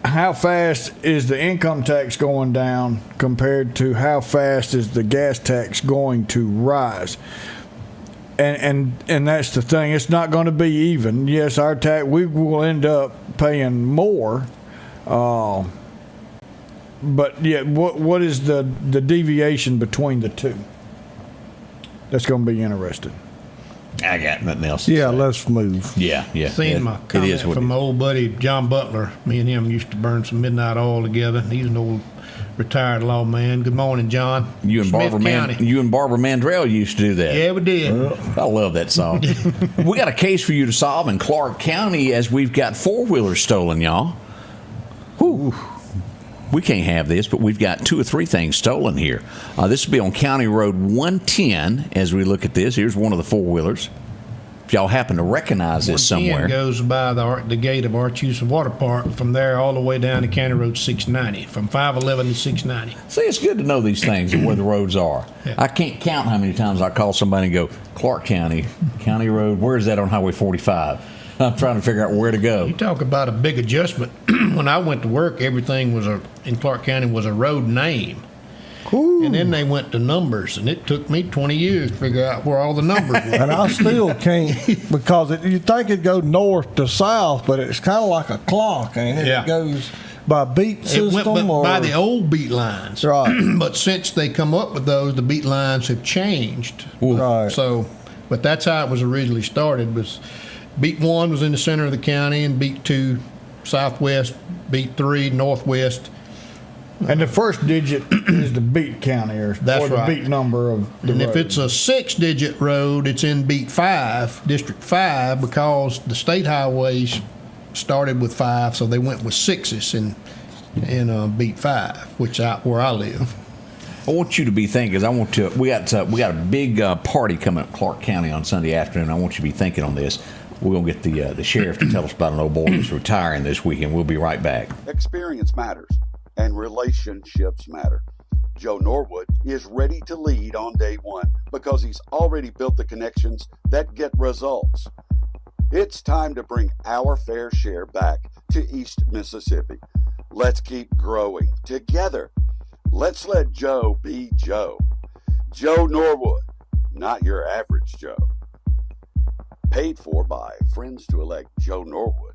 how fast is the income tax going down compared to how fast is the gas tax going to rise? And that's the thing. It's not going to be even. Yes, our tax, we will end up paying more. But yeah, what is the deviation between the two? That's going to be interesting. I got nothing else. Yeah, let's move. Yeah. Seen my comment from my old buddy John Butler. Me and him used to burn some midnight oil together. He's an old retired lawman. Good morning, John. You and Barbara Mandrell used to do that. Yeah, we did. I love that song. We got a case for you to solve in Clark County as we've got 4-wheelers stolen, y'all. Whew. We can't have this, but we've got 2 or 3 things stolen here. This will be on County Road 110 as we look at this. Here's one of the 4-wheelers. if y'all happen to recognize this somewhere. Goes by the gate of Archusett Water Park. From there all the way down to County Road 690, from 511 to 690. See, it's good to know these things and where the roads are. Yeah. I can't count how many times I call somebody and go, Clark County Road, where is that on Highway 45? I'm trying to figure out where to go. You talk about a big adjustment. When I went to work, everything was in Clark County was a road name. Ooh. And then they went to numbers, and it took me 20 years to figure out where all the numbers were. And I still can't, because you think it goes north to south, but it's kind of like a clock, ain't it? Yeah. It goes by beat system or by the old beat lines. Right. But since they come up with those, the beat lines have changed. Right. So, but that's how it was originally started. Was beat 1 was in the center of the county, and beat 2 southwest, beat 3 northwest. And the first digit is the beat county or the beat number of the road. If it's a 6-digit road, it's in beat 5, District 5, because the state highways started with 5, so they went with 6s in beat 5, which where I live. I want you to be thinking, because we got a big party coming up Clark County on Sunday afternoon. I want you to be thinking on this. We're going to get the sheriff to tell us about an old boy who's retiring this weekend. We'll be right back. Experience matters, and relationships matter. Joe Norwood is ready to lead on day one because he's already built the connections that get results. It's time to bring our fair share back to East Mississippi. Let's keep growing together. Let's let Joe be Joe. Joe Norwood, not your average Joe. Paid for by Friends to Elect Joe Norwood.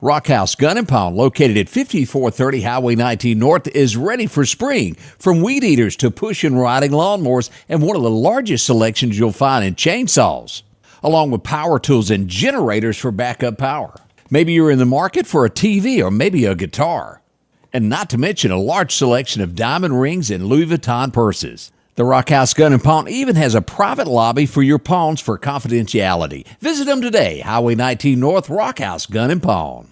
Rockhouse Gun & Pound, located at 5430 Highway 19 North, is ready for spring. From weed eaters to push and riding lawnmowers, and one of the largest selections you'll find in chainsaws, along with power tools and generators for backup power. Maybe you're in the market for a TV or maybe a guitar. And not to mention a large selection of diamond rings and Louis Vuitton purses. The Rockhouse Gun & Pawn even has a private lobby for your pawns for confidentiality. Visit them today, Highway 19 North, Rockhouse Gun & Pawn.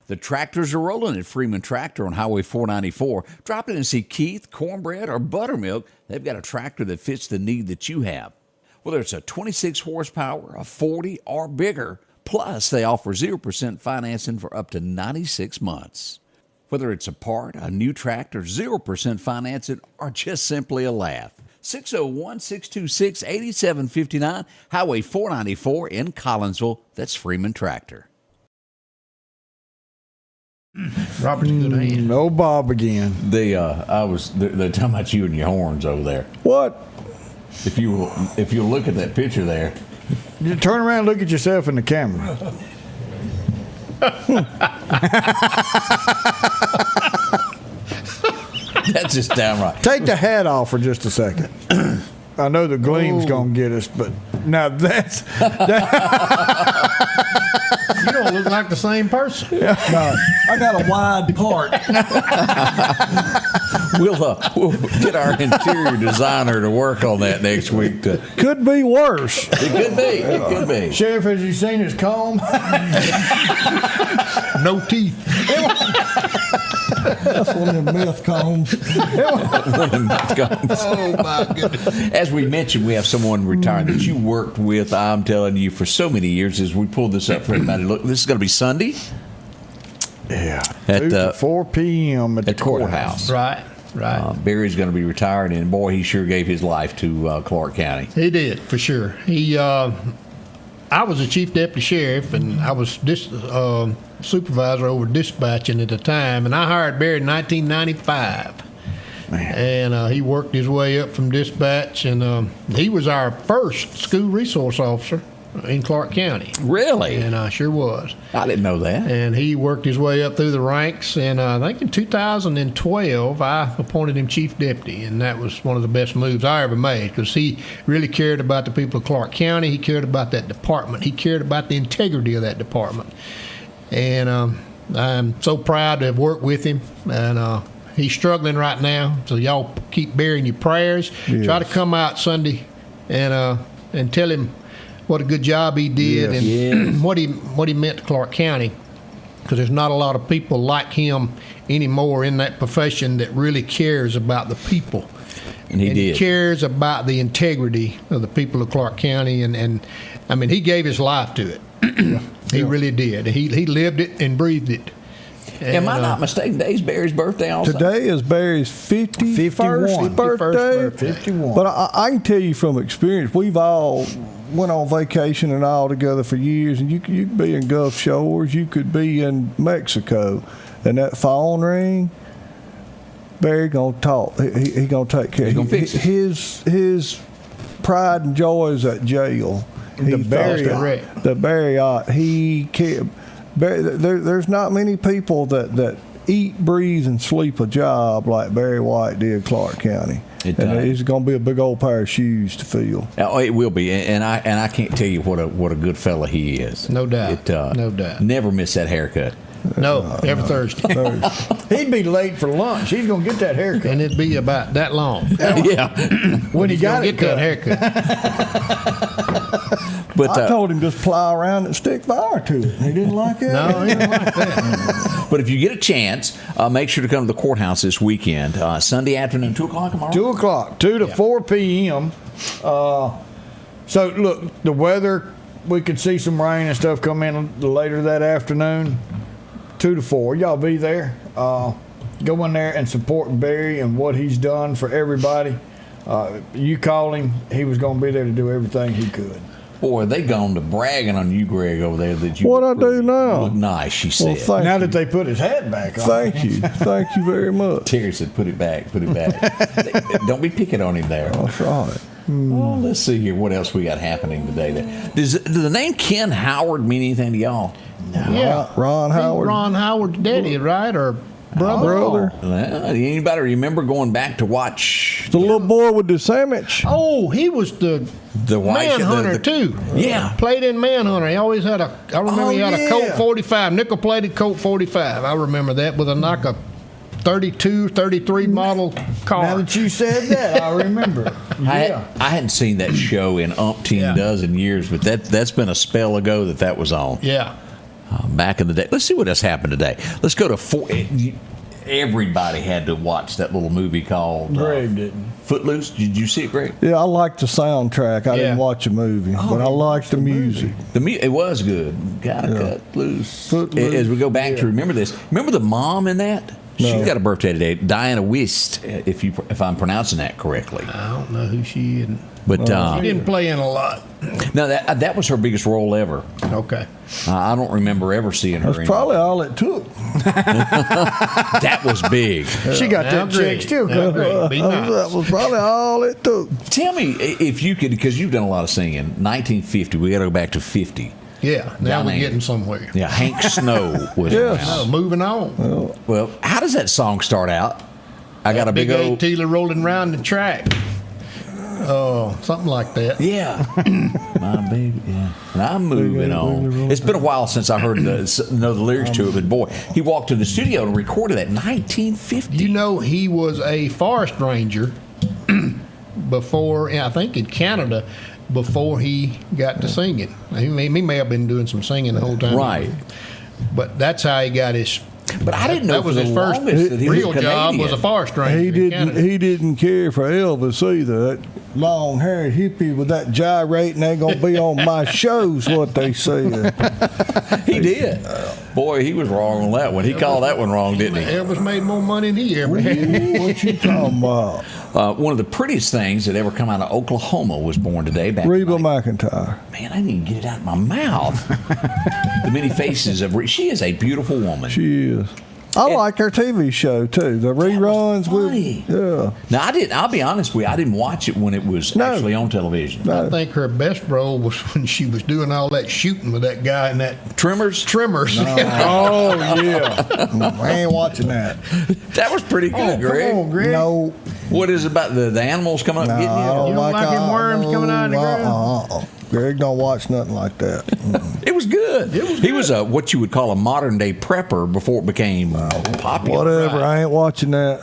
The tractors are rolling at Freeman Tractor on Highway 494. Drop in and see Keith, Cornbread, or Buttermilk. They've got a tractor that fits the need that you have. Whether it's a 26 horsepower, a 40, or bigger. Plus, they offer 0% financing for up to 96 months. Whether it's a part, a new tractor, 0% financing, or just simply a laugh. 601-626-8759, Highway 494 in Collinsville. That's Freeman Tractor. Robert's a good hand. No Bob again. They're talking about you and your horns over there. What? If you look at that picture there. You turn around and look at yourself in the camera. That's just downright. Take the hat off for just a second. I know the gleam's going to get us, but now that's... You don't look like the same person. No, I got a wide part. We'll get our interior designer to work on that next week. Could be worse. It could be. It could be. Sheriff, has you seen his comb? No teeth. That's one of them meth combs. Oh, my goodness. As we mentioned, we have someone retired that you worked with, I'm telling you, for so many years. As we pulled this up for everybody, look, this is going to be Sunday. Yeah. At 4 p.m. at the courthouse. Right. Barry's going to be retired, and boy, he sure gave his life to Clark County. He did, for sure. I was a chief deputy sheriff, and I was supervisor over dispatching at the time, and I hired Barry in 1995. Man. And he worked his way up from dispatch, and he was our first school resource officer in Clark County. Really? And sure was. I didn't know that. And he worked his way up through the ranks, and I think in 2012 I appointed him chief deputy, and that was one of the best moves I ever made because he really cared about the people of Clark County. He cared about that department. He cared about the integrity of that department. And I'm so proud to have worked with him, and he's struggling right now, so y'all keep bearing your prayers. Yes. Try to come out Sunday and tell him what a good job he did, and what he meant to Clark County, because there's not a lot of people like him anymore in that profession that really cares about the people. And he cares about the integrity of the people of Clark County, and I mean, he gave his life to it. He really did. He lived it and breathed it. And, am I not mistaken? Today's Barry's birthday also? Today is Barry's 51st birthday. 51. But I can tell you from experience, we've all went on vacation and all together for years, and you could be in Gulf Shores, you could be in Mexico, and that phone ring, Barry gonna talk. He gonna take care. He's gonna fix it. His pride and joy is at jail. The Barry, he can't. There's not many people that eat, breathe, and sleep a job like Barry White did Clark County. And it's going to be a big old pair of shoes to fill. Oh, it will be, and I can't tell you what a good fella he is. No doubt. No doubt. Never miss that haircut. No, every Thursday. He'd be late for lunch. He's going to get that haircut. And it'd be about that long. Yeah. when he got it that haircut. But I told him just plow around and stick fire to it. He didn't like it. No, he didn't like that. But if you get a chance, make sure to come to the courthouse this weekend. Sunday afternoon, 2 o'clock tomorrow? 2 o'clock, 2 to 4 p.m. So, look, the weather, we could see some rain and stuff come in later that afternoon. 2 to 4. Y'all be there. Go in there and support Barry and what he's done for everybody. You called him. He was going to be there to do everything he could. Boy, they gone to bragging on you, Greg, over there. That you what I do now? Look nice, she said. Well, now that they put his hat back on. Thank you. Thank you very much. Terry said, put it back, put it back. Don't be picking on him there. That's right. Well, let's see here. What else we got happening today? Does the name Ken Howard mean anything to y'all? No. Yeah. Ron Howard. Ron Howard's daddy, right? Or brother? Well, anybody remember going back to watch the little boy with the sandwich? Oh, he was the Manhunter too. Yeah, played in Manhunter. He always had a. I remember he had a Colt 45, nickel-plated Colt 45. I remember that with a 32, 33 model car. Now that you said that, I remember. Yeah. I hadn't seen that show in umpteen dozen years, but that's been a spell ago that was on. Yeah. Back in the day. Let's see what else happened today. Let's go to everybody had to watch that little movie called Greg didn't. Footloose. Did you see it, Greg? Yeah, I liked the soundtrack. I didn't watch a movie, but I liked the music. It was good. Gotta cut loose. Footloose. As we go back to remember this, remember the mom in that? No. She got a birthday today, Diana Wist, if I'm pronouncing that correctly. I don't know who she is. But she didn't play in a lot. No, that was her biggest role ever. Okay. I don't remember ever seeing her. That's probably all it took. That was big. She got that check still. That was probably all it took. Tell me if you could, because you've done a lot of singing. 1950. We got to go back to 50. Yeah, now we're getting somewhere. Yeah, Hank Snow was moving on. Well, how does that song start out? I got a big old Teeler rolling around the track. Oh, something like that. Yeah. My baby, yeah. And I'm moving on. It's been a while since I heard know the lyrics to it, but boy, he walked to the studio and recorded that in 1950. You know, he was a forest ranger before, I think in Canada, before he got to singing. He may have been doing some singing the whole time. Right. But that's how he got his. But I didn't know that was his first real job was a forest ranger. He didn't care for Elvis either. That long-haired hippie with that gyrating ain't gonna be on my shows. What they said. He did. Boy, he was wrong on that one. He called that one wrong, didn't he? Elvis made more money than he ever had. What you talking about? One of the prettiest things that ever come out of Oklahoma was born today. Reba McEntire. Man, I didn't even get it out of my mouth. The many faces of Reba. She is a beautiful woman. She is. I like her TV show too. The reruns with Now I'll be honest with you. I didn't watch it when it was actually on television. I think her best role was when she was doing all that shooting with that guy in that Trimmers. No. Oh yeah. I ain't watching that. That was pretty good, Greg. Come on, Greg. No. What is it about the animals coming up getting you? You don't like them worms coming out of the ground? Greg don't watch nothing like that. It was good. He was what you would call a modern day prepper before it became popular. Whatever. Right. I ain't watching that.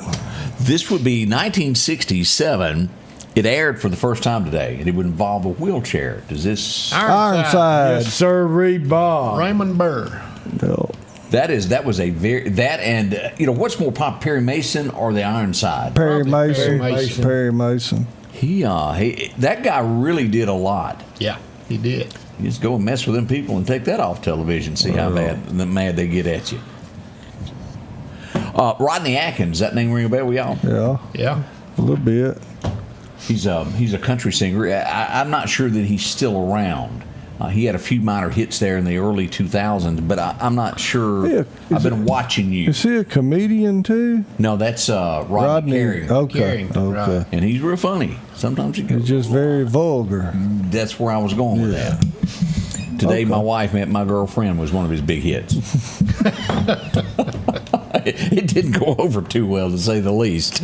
This would be 1967. It aired for the first time today, and it would involve a wheelchair. Does this Ironside? Yes, sir, Bob. Raymond Burr. No. That was a very and what's more popular, Perry Mason or the Ironside? Perry Mason. He that guy really did a lot. Yeah, he did. You just go and mess with them people and take that off television. See how mad they get at you. Rodney Atkins, that name ring a bell with y'all? Yeah, a little bit. He's a country singer. I'm not sure that he's still around. He had a few minor hits there in the early 2000s, but I'm not sure. I've been watching you. Is he a comedian too? No, that's Rodney Carrington. Okay. Right. And he's real funny. Sometimes he goes. He's just very vulgar. That's where I was going with that. Today, my wife met my girlfriend was one of his big hits. It didn't go over too well, to say the least.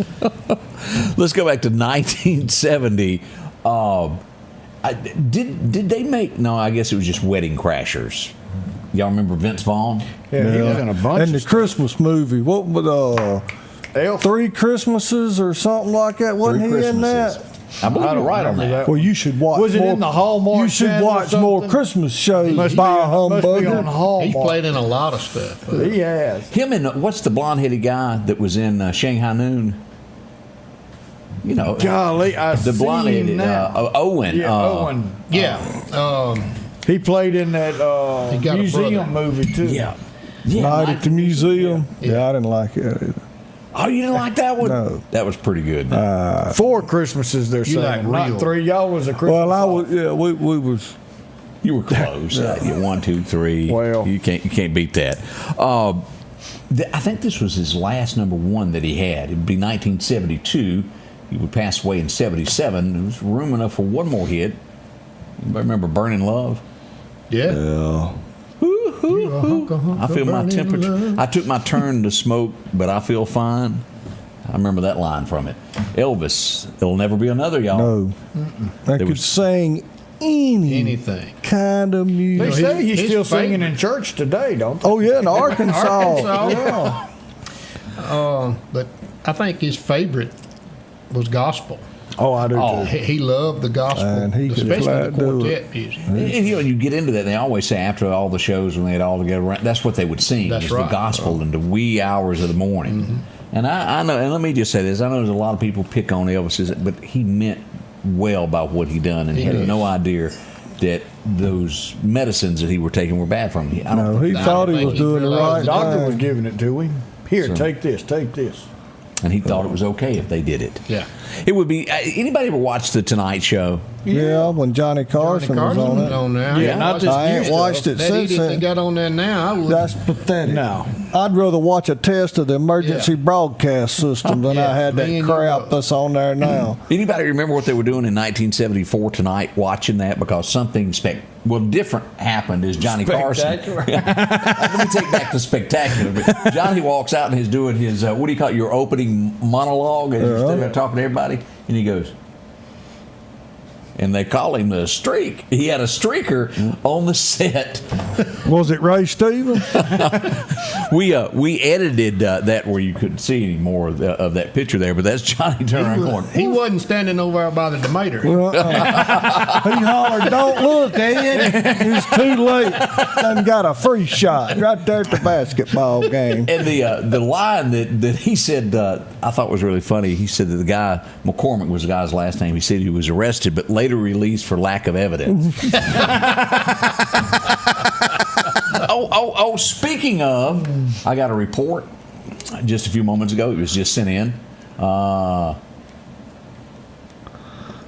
Let's go back to 1970. Did they make? No, I guess it was just Wedding Crashers. Y'all remember Vince Vaughn? Yeah, he was in a bunch. And the Christmas movie. What was Three Christmases or something like that? Wasn't he in that? I believe you're right on that. Well, you should watch. Was it in the Hallmark? You should watch more Christmas shows. Must be on Hallmark. He's played in a lot of stuff. He has. Him and what's the blonde-headed guy that was in Shanghai Noon? Golly, the blonde-headed Owen. Yeah, Owen. Yeah. He played in that he got museum movie too. Yeah. Night at the Museum. Yeah, I didn't like it either. Oh, you didn't like that one? No. That was pretty good. 4 Christmases, they're saying. like Not 3. Y'all was a Christmas. Well, I was. Yeah, we was. You were close. 1, 2, 3. Well, you can't beat that. I think this was his last number 1 that he had. It'd be 1972. He would pass away in 77. There was room enough for one more hit. Anybody remember Burning Love? Yeah. I feel my temperature. I took my turn to smoke, but I feel fine. I remember that line from it. Elvis, there'll never be another, y'all. No. I could sing anything kind of music. They say he's still singing in church today, don't they? Oh, yeah, in Arkansas. Yeah. But I think his favorite was gospel. Oh, I do too. He loved the gospel, And he could especially flat the do quartet it. music. And you get into that, they always say after all the shows when they had all together, that's what they would sing. That's is right. the gospel in the wee hours of the morning. Mm-hmm. And I know, and let me just say this, I know there's a lot of people pick on Elvis, but he meant well by what he done, and he had no idea that those medicines that he were taking were bad for him. He thought he was doing the right The doctor thing. was giving it to him. Here, take this. And he thought it was okay if they did it. Yeah. It would be. Anybody ever watched The Tonight Show? Yeah, when Johnny Carson was on it. on there. Yeah, not this I ain't watched it That since idiot then. that got on there now, I would. That's pathetic. No. I'd rather watch a test of the emergency broadcast system than I had that me and crap you. that's on there now. Anybody remember what they were doing in 1974 tonight watching that? Because something different happened is Johnny Carson. Let me take back the spectacular. But Johnny walks out and he's doing his, what do you call it, your opening monologue? And he's standing there talking to everybody. And he goes, and they call him the streak. He had a streaker on the set. Was it Ray Stevens? We edited that where you couldn't see any more of that picture there, but that's Johnny turning a corner. He wasn't standing over there by the tomato. He hollered, "Don't look, Ed. It's too late." Done got a free shot right there at the basketball game. And the line that he said, I thought was really funny. He said that the guy, McCormick was the guy's last name. He said he was arrested, but later released for lack of evidence. Speaking of, I got a report just a few moments ago. It was just sent in.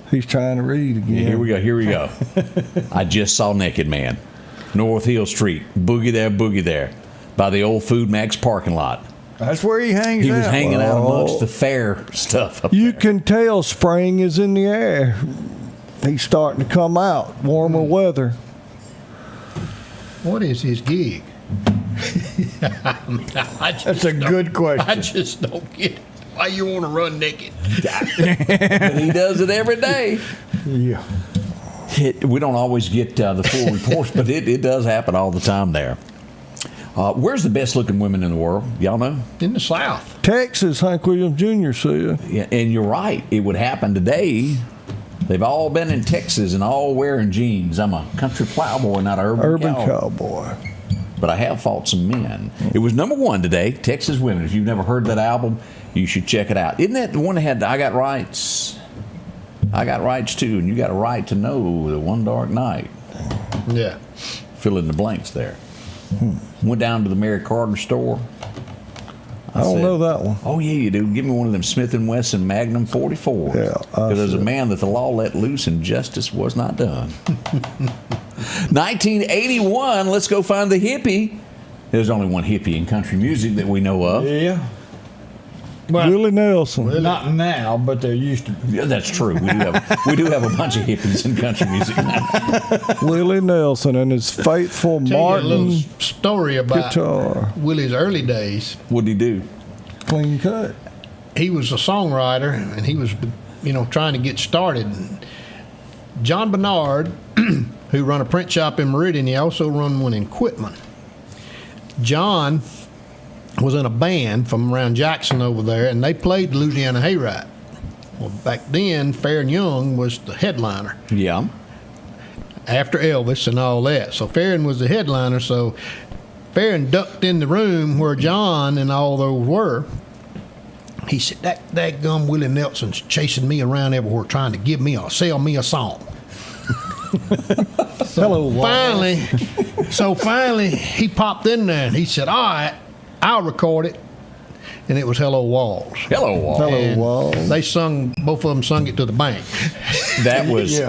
He's trying to read again. Yeah, here we go. I just saw Naked Man. North Hill Street. Boogie there. By the old Food Max parking lot. That's where he hangs out. He was hanging out amongst the fair stuff up You there. can tell spring is in the air. He's starting to come out. Warmer weather. What is his gig? That's a good question. I just don't get it. Why you want to run naked? But he does it every day. Yeah. We don't always get the full reports, but it does happen all the time there. Where's the best looking women in the world? Y'all know? In the South. Texas, Hank Williams Jr. said. Yeah, and you're right. It would happen today. They've all been in Texas and all wearing jeans. I'm a country plowboy, not an urban Cowboy. but I have fought some men. It was number 1 today, Texas Women. If you've never heard that album, you should check it out. Isn't that the one that had I Got Rights? I Got Rights Too, and You Got a Right to Know, The One Dark Night. Yeah. Fill in the blanks there. Went down to the Mary Carter store. I don't know that one. Oh, yeah, you do. Give me one of them Smith & Wesson Magnum 44s. Yeah, because there's a man that the law let loose and justice was not done. 1981, let's go find the hippie. There's only one hippie in country music that we know of. Yeah. Willie Nelson. Well, not now, but there used to be. Yeah, that's true. We do have a bunch of hippies in country music now. Willie Nelson and his faithful Tell Martin you a little story about guitar. Willie's early days. What'd he do? Clean cut. He was a songwriter, and he was, trying to get started. John Bernard, who run a print shop in Meridian, he also run one in Quitman. John was in a band from around Jackson over there, and they played Louisiana Hayride. Well, back then, Fair and Young was the headliner. Yeah. After Elvis and all that. So Farron was the headliner, so Farron ducked in the room where John and all those were. He said, that gum Willie Nelson's chasing me around everywhere trying to sell me a song. Finally, he popped in there and he said, all right, I'll record it. And it was Hello Walls. Hello Walls. Hello Walls. They both of them sung it to the bank. That was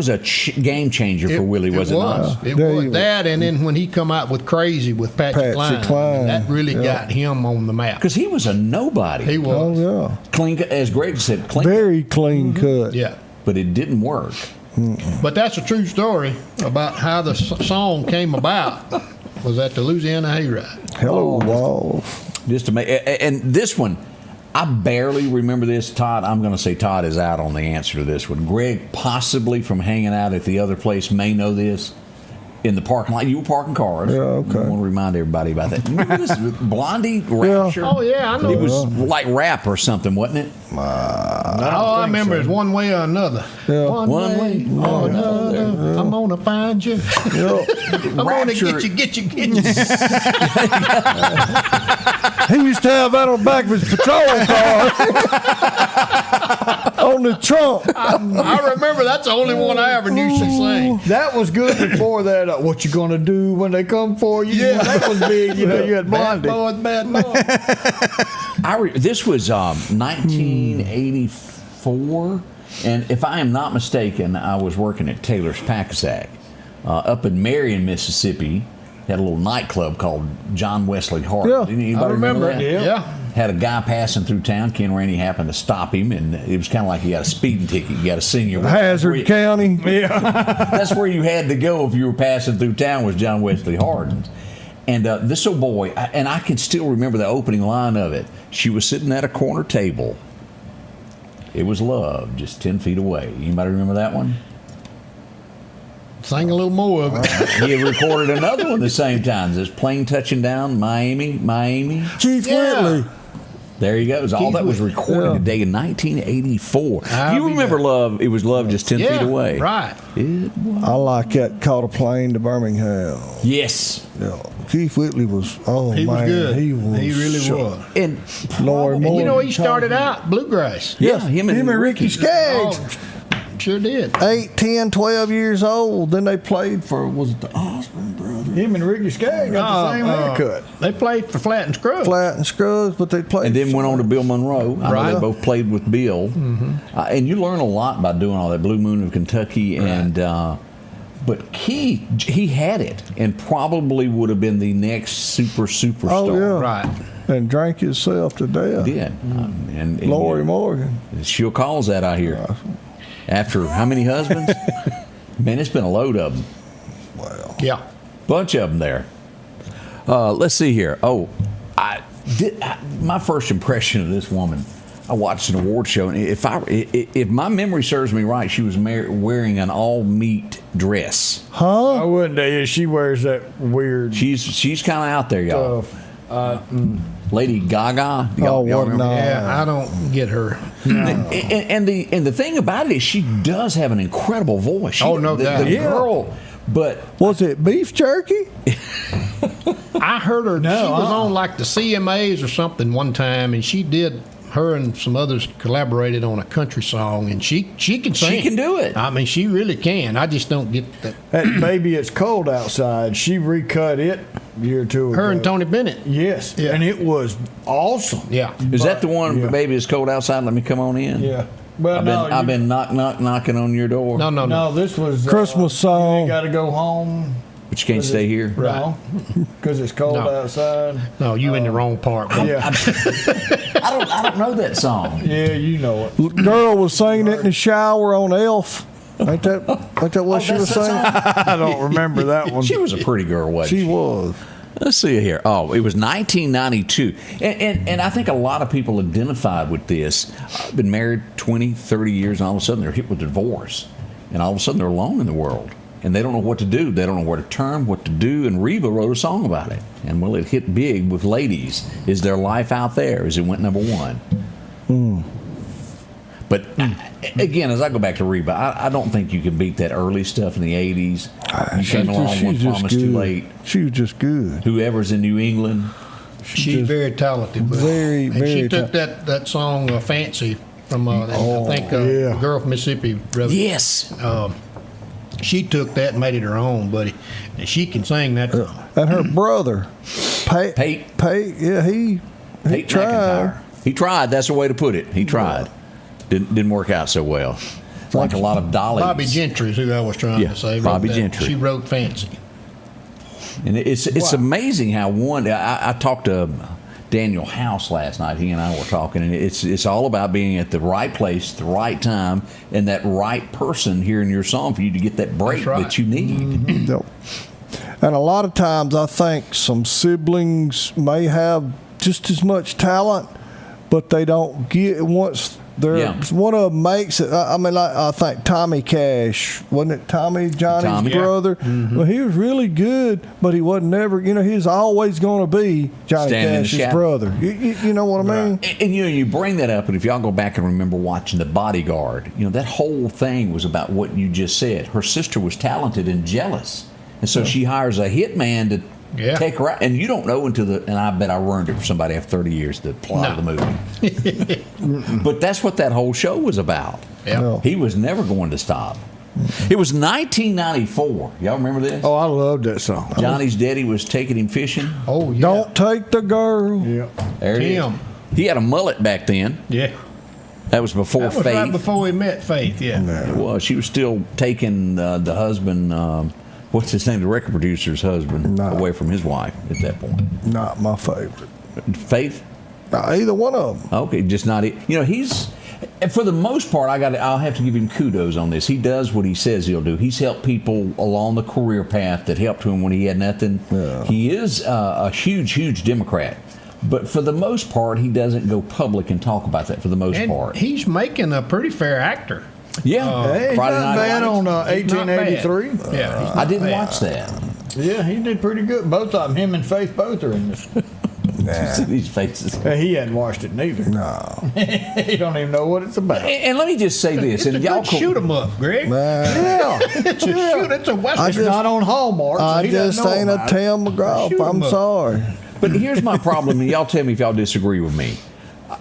a game changer for Willie, was it not? It was that, and then when he come out with Crazy with Patsy Cline, that really got him on the map. Because he was a nobody. He was. Oh, yeah. Clean, as Greg said, very clean cut. Yeah. But it didn't work. But that's a true story about how the song came about. Was at the Louisiana Hayride. Hello Walls. Just amazing. And this one, I barely remember this. Todd, I'm going to say Todd is out on the answer to this one. Greg, possibly from hanging out at the other place, may know this. In the parking lot, you were parking cars. Yeah, okay. I want to remind everybody about that. Remember this Blondie Rapture? Oh, yeah, I know. It was like rap or something, wasn't it? I remember it's One Way or Another. Yeah. One way or another. I'm going to find you. Yeah. I'm going to get you. He used to have that on the back of his patrol car. On the trunk. I remember that's the only one I ever knew she sang. That was good before that. What you gonna do when they come for you? Yeah, that was big. You had Blondie. Bad boy. This was 1984, and if I am not mistaken, I was working at Taylor's Pack-a-Sack up in Marion, Mississippi. Had a little nightclub called John Wesley Hart. Yeah, Anybody remember that? Yeah. Had a guy passing through town. Ken Rainey happened to stop him, and it was kind of like you got a speeding ticket. You got a senior. Hazard County. Yeah. That's where you had to go if you were passing through town, was John Wesley Hart. And this old boy, and I can still remember the opening line of it. She was sitting at a corner table. It was love, just 10 feet away. Anybody remember that one? Sang a little more of it. He had recorded another one the same time. This Plane Touching Down, Miami. Chief Whitley. There you go. All that was recorded today in 1984. You remember Love? It was Love Just 10 Feet Away. Right. I like that. Caught a Plane to Birmingham. Yes. Yeah. Chief Whitley was, He was good. He really was. And Lord Moore. He started out bluegrass. Yeah, him and Ricky Skaggs. Sure did. 8, 10, 12 years old. Then they played for, was it the Osborne brothers? Him and Ricky Skaggs got the same haircut. They played for Flat and Scruggs. Flat and Scruggs, but they played. And then went on to Bill Monroe. I know they both played with Bill. Mm-hmm. And you learn a lot by doing all that. Blue Moon of Kentucky. Right. And but he had it and probably would have been the next superstar. Oh, yeah. Right. And drank himself to death. He did. And Lori Morgan. She'll calls that out here. After how many husbands? Man, it's been a load of them. Well, yeah, bunch of them there. Let's see here. Oh, my first impression of this woman. I watched an award show, and if my memory serves me right, she was wearing an all meat dress. Huh? I wouldn't. She wears that weird. She's kind of out there, y'all. Lady Gaga. Y'all remember? Yeah, I don't get her. No. And the thing about it is she does have an incredible voice. No doubt. The girl But was it beef jerky? I heard her. She was on like the CMAs or something one time, and she did. Her and some others collaborated on a country song, and she can sing. She can do it. I mean, she really can. I just don't get that. That Baby It's Cold Outside, she recut it a year or two ago. Her and Tony Bennett. Yes, Yeah. and it was awesome. Yeah. Is that the one, Baby It's Cold Outside, let me come on in? Yeah. Well, I've been knocking on your door. No. This was Christmas song. You got to go home. But you can't stay here? No, because it's cold outside. No, you in the wrong part. Yeah. I don't know that song. Yeah, you know it. Girl was singing it in the shower on Elf. Ain't that what she was saying? I don't remember that one. She was a pretty girl, wasn't she? She was. Let's see here. Oh, it was 1992. And I think a lot of people identified with this. I've been married 20, 30 years, and all of a sudden they're hit with a divorce. And all of a sudden they're alone in the world. And they don't know what to do. They don't know where to turn, what to do. And Reba wrote a song about it. And, well, it hit big with ladies. Is there life out there? As it went number one. But, again, as I go back to Reba, I don't think you can beat that early stuff in the 80s. You came along with Promise Too Late. She was just good. Whoever's in New England. She's very talented. But Very, very she took that song Fancy from, I think, a girl from Mississippi wrote it. Yes. She took that and made it her own, buddy. And she can sing that song. And her brother, Pate. Yeah, he Pate tried. McIntyre. He tried. That's the way to put it. He tried. Didn't work out so well. Like a lot of dollies. Bobby Gentry is who I was trying to say. Bobby Gentry. She wrote Fancy. And it's amazing how I talked to Daniel House last night. He and I were talking, and it's all about being at the right place, the right time, and that right person hearing your song for you to get that break that you need. Mm-hmm. Yep. And a lot of times I think some siblings may have just as much talent, but they don't get once one of them makes it. I mean, like, I think Tommy Cash, wasn't it Johnny's brother? Yeah. Mm-hmm. Well, he was really good, but he wasn't never, he was always going to be Johnny Cash's brother. You know what I mean? And you bring that up, and if y'all go back and remember watching The Bodyguard, that whole thing was about what you just said. Her sister was talented and jealous, and so she hires a hitman to take her out, and you don't know and I bet I ruined it for somebody after 30 years, the plot of the movie. But that's what that whole show was about. Yeah. He was never going to stop. It was 1994. Y'all remember this? Oh, I loved that song. Johnny's daddy was taking him fishing. Oh, yeah. Don't take the girl. Yeah. There it is. He had a mullet back then. Yeah. That was before That was Faith. right before we met Faith, yeah. It was. She was still taking the husband, what's his name, the record producer's husband, away from his wife at that point. Not my favorite. Faith? Either one of them. Okay, just not it. He's, for the most part, I'll have to give him kudos on this. He does what he says he'll do. He's helped people along the career path that helped him when he had nothing. Yeah. He is a huge Democrat. But for the most part, he doesn't go public and talk about that for the most part. He's making a pretty fair actor. Yeah. He's Friday not Night bad Lights. on 1883. Yeah, I didn't watch that. Yeah, he did pretty good. Both of them, him and Faith, both are in this. See these faces. He hadn't watched it neither. No. He don't even know what it's about. And let me just say this. It's a good shoot 'em up, Greg. Yeah. It's a Western. It's not on Hallmark. So I he just doesn't know ain't a about it. Tim McGraw. I'm sorry. But here's my problem, and y'all tell me if y'all disagree with me.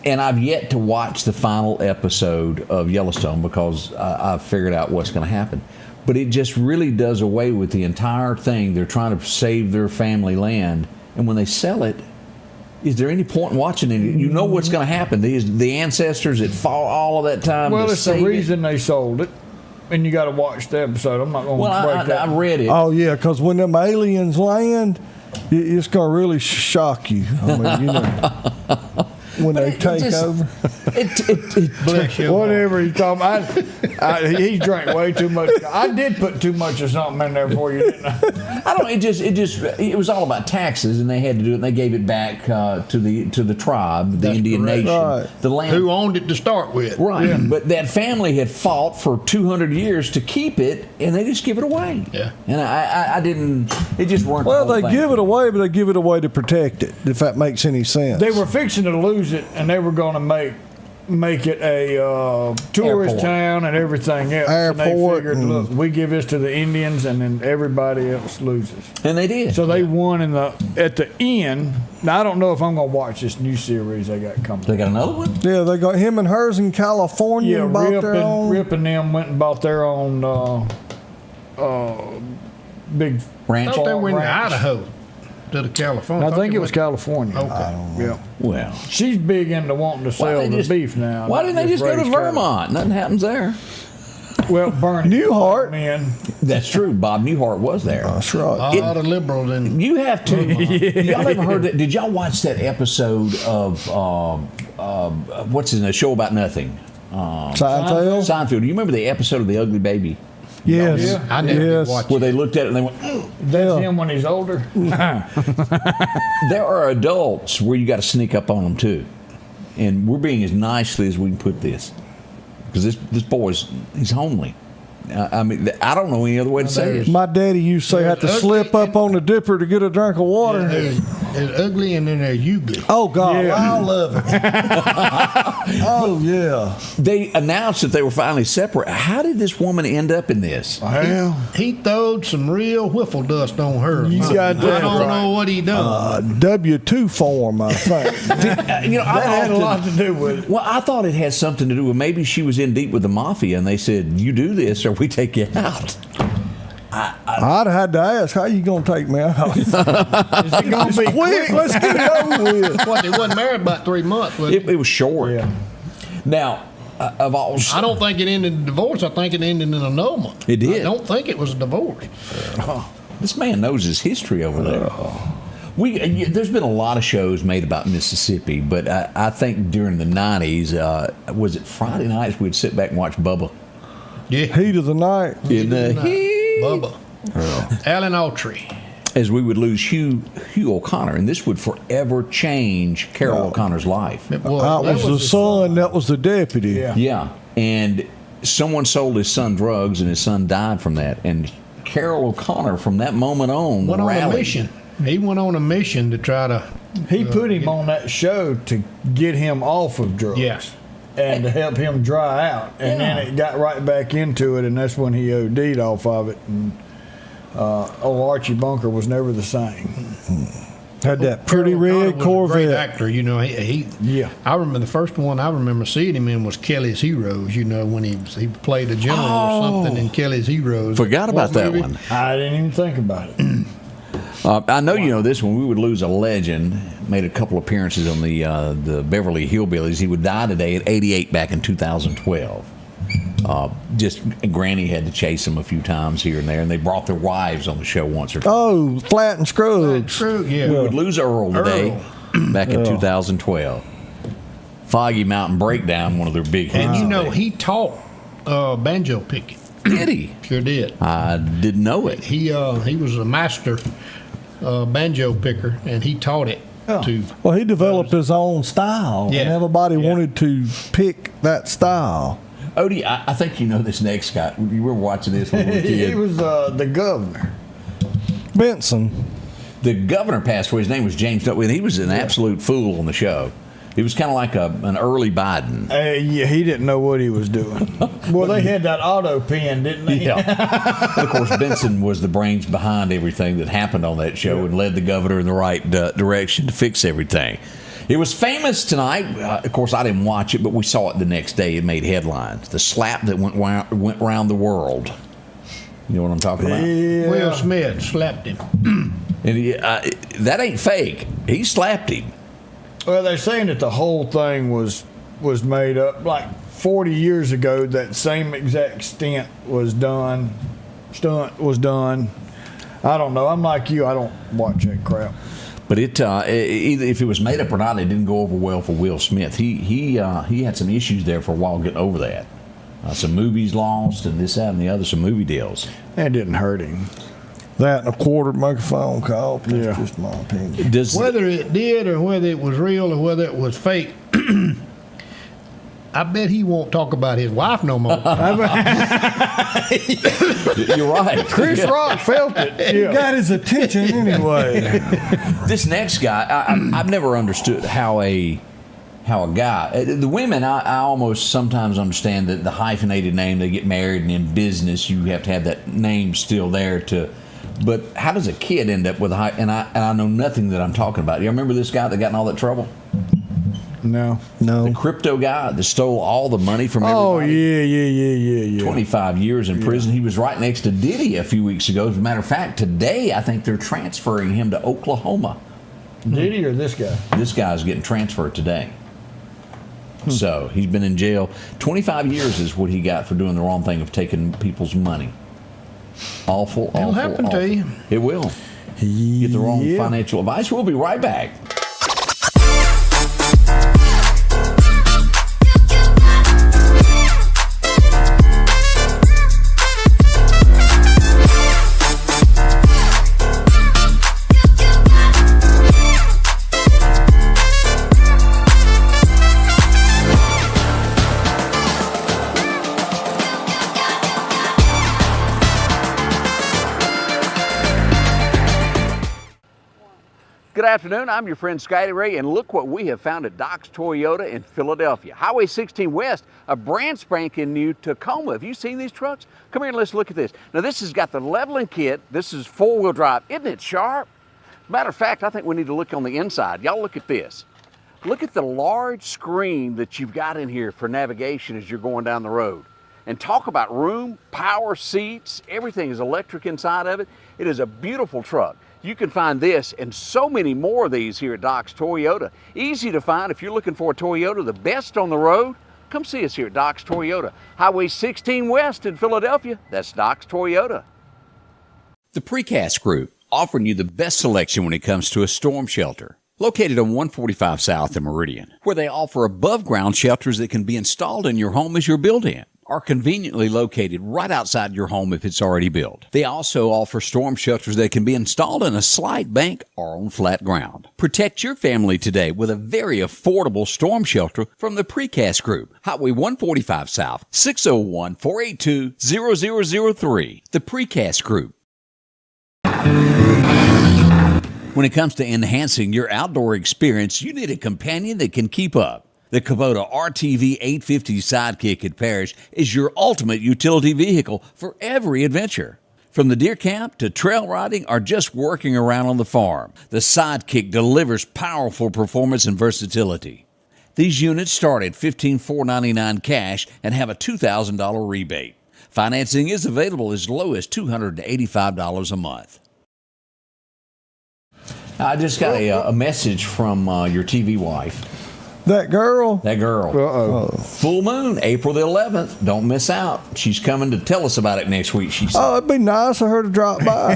And I've yet to watch the final episode of Yellowstone because I've figured out what's going to happen. But it just really does away with the entire thing. They're trying to save their family land. And when they sell it, is there any point in watching it? You know what's going to happen. The ancestors that fought all of that time Well, to it's the save reason they sold it. And you got to watch the episode. I'm not going to break that. I read it. Oh, yeah, because when them aliens land, it's going to really shock you. I mean, when they take over. Whatever he's talking about. He drank way too much. I did put too much of something in there for you, didn't I? I don't. It was all about taxes, and they had to do it. And they gave it back to the tribe, the Indian Nation, the land who owned it to start with. Right, but that family had fought for 200 years to keep it, and they just give it away. Yeah, and I didn't. It just weren't. Well, they give it away, but they give it away to protect it. If that makes any sense. They were fixing to lose it, and they were going to make make it a tourist Airport. town and everything else. And they Airport figured, and- look, we give this to the Indians, and then everybody else loses. And they did. So they won at the end. Now I don't know if I'm gonna watch this new series they got coming. They got another one? Yeah, they got him and hers in California. Yeah, and bought their own. Rip and them went and bought their own big Ranch. I thought they were in ranch. Idaho to the California. I think it was went- California. Okay. Yeah. Well, She's big into wanting to sell they the just- beef now. why not didn't they just go to raise cattle. Vermont? Nothing happens there. Well, Bernie Newhart. man. That's true. Bob Newhart was there. That's A right. lot of liberals in. You have to. Y'all ever heard that? Did y'all watch that episode of what's in a show about nothing? Seinfeld. Seinfeld. Do you remember the episode of The Ugly Baby? Yes. Yeah. I never did Yes. watch Where they looked at it and they went, That's Yeah. him when he's older. there are adults where you got to sneak up on them too. And we're being as nicely as we can put this. Because this boy's, he's homely. I mean, I don't know any other way to say it. My daddy used to say, "Have to There's slip ugly up on the dipper to get a drink of water." There's ugly and then there's ugly. Oh God, Yeah. I love it. Oh yeah. They announced that they were finally separate. How did this woman end up in this? Well, He throwed some real whiffle dust on her. You got I that don't right. know what he done. W-2 form, I think. You know, that had a lot to do with it. Well, I thought it had something to do with maybe she was in deep with the mafia, and they said, "You do this, or we take you out." I'd have had to ask, "How you gonna take me out?" Is it going to be Quick, let's get it over with. What, they wasn't married about 3 months, was it? It was short. Yeah. Now, of all, I don't think it ended in divorce. I think it ended in an annulment. It did. I don't think it was a divorce. this man knows his history over there. There's been a lot of shows made about Mississippi, but I think during the '90s, was it Friday nights we'd sit back and watch Bubba Yeah. Heat of the night. in the heat. Bubba. Alan Autry. As we would lose Hugh O'Connor, and this would forever change Carol O'Connor's life. It That was the his son. That was the deputy. Yeah. Yeah, and someone sold his son drugs, and his son died from that. And Carol O'Connor, from that moment on, Went on a rallied. mission. He went on a mission to try to. He put him on that show to get him off of drugs. Yes. And to help him dry out. And then it got right back into it, and that's when he OD'd off of it. And old Archie Bunker was never the same. Had that pretty Carol O'Connor red was a great Corvette. actor, you know. He Yeah. I remember the first one I remember seeing him in was Kelly's Heroes. You know, when he played a general or something in Kelly's Heroes. Forgot about What that movie? one. I didn't even think about it. I know you know this one. We would lose a legend. Made a couple appearances on the Beverly Hillbillies. He would die today at 88 back in 2012. Just Granny had to chase him a few times here and there, and they brought their wives on the show once or twice. Oh, Flat and Scruggs. True, yeah. We would lose Earl today back in 2012. Foggy Mountain Breakdown, one of their big hits. And you know, today. he taught banjo picking. Did he? Sure did. I didn't know it. He was a master banjo picker, and he taught it to. Well, he developed his own style, Yeah. and everybody Yeah. wanted to pick that style. Odie, I think you know this next guy. You were watching this when we were a kid. He was the governor. Benson. The governor passed away. His name was James Dutton, and he was an absolute fool on the show. He was kind of like an early Biden. Yeah, he didn't know what he was doing. Well, they had that auto pen, didn't they? Yeah. But of course, Benson was the brains behind everything that happened on that show and led the governor in the right direction to fix everything. It was famous tonight. Of course, I didn't watch it, but we saw it the next day. It made headlines. The slap that went around the world. You know what I'm talking about? Yeah. Will Smith slapped him. And that ain't fake. He slapped him. Well, they're saying that the whole thing was made up. Like 40 years ago, that same exact stunt was done. I don't know. I'm like you. I don't watch that crap. But either if it was made up or not, it didn't go over well for Will Smith. He had some issues there for a while getting over that. Some movies lost and this, that, and the other. Some movie deals. That didn't hurt him. That and a quarter to make a phone call. That's Yeah. just my opinion. Whether it did or whether it was real or whether it was fake, I bet he won't talk about his wife no more. You're right. Chris Rock felt it. He Yeah. got his attention anyway. This next guy, I've never understood how a how a guy, the women, I almost sometimes understand that the hyphenated name, they get married, and in business you have to have that name still there to. But how does a kid end up with a and I know nothing that I'm talking about. You remember this guy that got in all that trouble? No. The crypto guy that stole all the money from everybody. Oh, yeah. 25 years in prison. He was right next to Diddy a few weeks ago. As a matter of fact, today I think they're transferring him to Oklahoma. Diddy or this guy? This guy's getting transferred today. So he's been in jail. 25 years is what he got for doing the wrong thing of taking people's money. Awful. It'll happen to you. It will. Get the wrong financial advice. We'll be right back. Good afternoon, I'm your friend Scotty Ray, and look what we have found at Doc's Toyota in Philadelphia. Highway 16 West, a brand spanking new Tacoma. Have you seen these trucks? Come here and let's look at this. Now this has got the leveling kit. This is 4-wheel drive. Isn't it sharp? Matter of fact, I think we need to look on the inside. Y'all look at this. Look at the large screen that you've got in here for navigation as you're going down the road. And talk about room, power seats, everything is electric inside of it. It is a beautiful truck. You can find this and so many more of these here at Doc's Toyota. Easy to find if you're looking for a Toyota, the best on the road. Come see us here at Doc's Toyota. Highway 16 West in Philadelphia. That's Doc's Toyota. The Precast Group, offering you the best selection when it comes to a storm shelter. Located on 145 South in Meridian, where they offer above-ground shelters that can be installed in your home as you're built in, are conveniently located right outside your home if it's already built. They also offer storm shelters that can be installed in a slight bank or on flat ground. Protect your family today with a very affordable storm shelter from the Precast Group. Highway 145 South, 601-482-0003. The Precast Group. When it comes to enhancing your outdoor experience, you need a companion that can keep up. The Kubota RTV 850 Sidekick at Parrish is your ultimate utility vehicle for every adventure. From the deer camp to trail riding or just working around on the farm, the Sidekick delivers powerful performance and versatility. These units start at $15,499 cash and have a $2,000 rebate. Financing is available as low as $285 a month. I just got a message from your TV wife. That girl? That girl. Uh-oh. Full moon, April the 11th. Don't miss out. She's coming to tell us about it next week, she said. Oh, it'd be nice of her to drop by.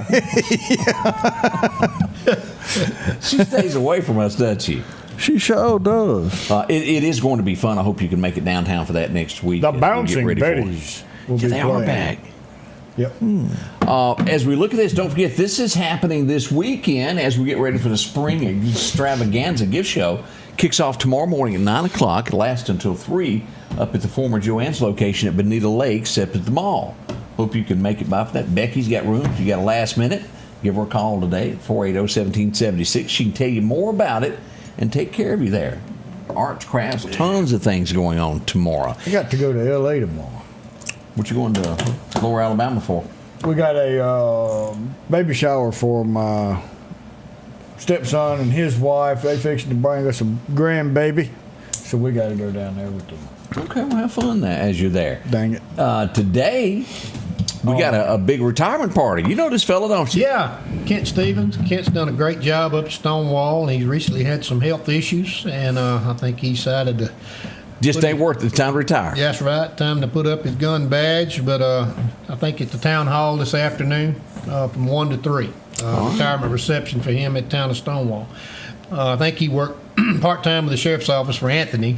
She stays away from us, doesn't she? She sure does. It is going to be fun. I hope you can make it downtown for that next week. The Bouncing Betties will be they playing. are back. Yep. As we look at this, don't forget, this is happening this weekend as we get ready for the spring extravaganza gift show. Kicks off tomorrow morning at 9 o'clock. It lasts until 3 up at the former Joanne's location at Bonita Lakes up at the mall. Hope you can make it by for that. Becky's got room. If you got a last minute, give her a call today at 480-1776. She can tell you more about it and take care of you there. Arts, crafts, tons of things going on tomorrow. I got to go to L.A. tomorrow. What you going to Lower Alabama for? We got a baby shower for my stepson and his wife. They fixing to bring us a grandbaby, so we got to go down there with them. Okay, well, have fun as you're there. Dang it. Today, we got a big retirement party. You know this fella, don't you? Yeah, Kent Stevens. Kent's done a great job up at Stonewall, and he's recently had some health issues, and I think he decided to just ain't worth it. It's time to retire. Yeah, that's right. Time to put up his gun badge. But I think at the town hall this afternoon from 1 to 3. Retirement reception for him at town of Stonewall. I think he worked part-time with the sheriff's office for Anthony,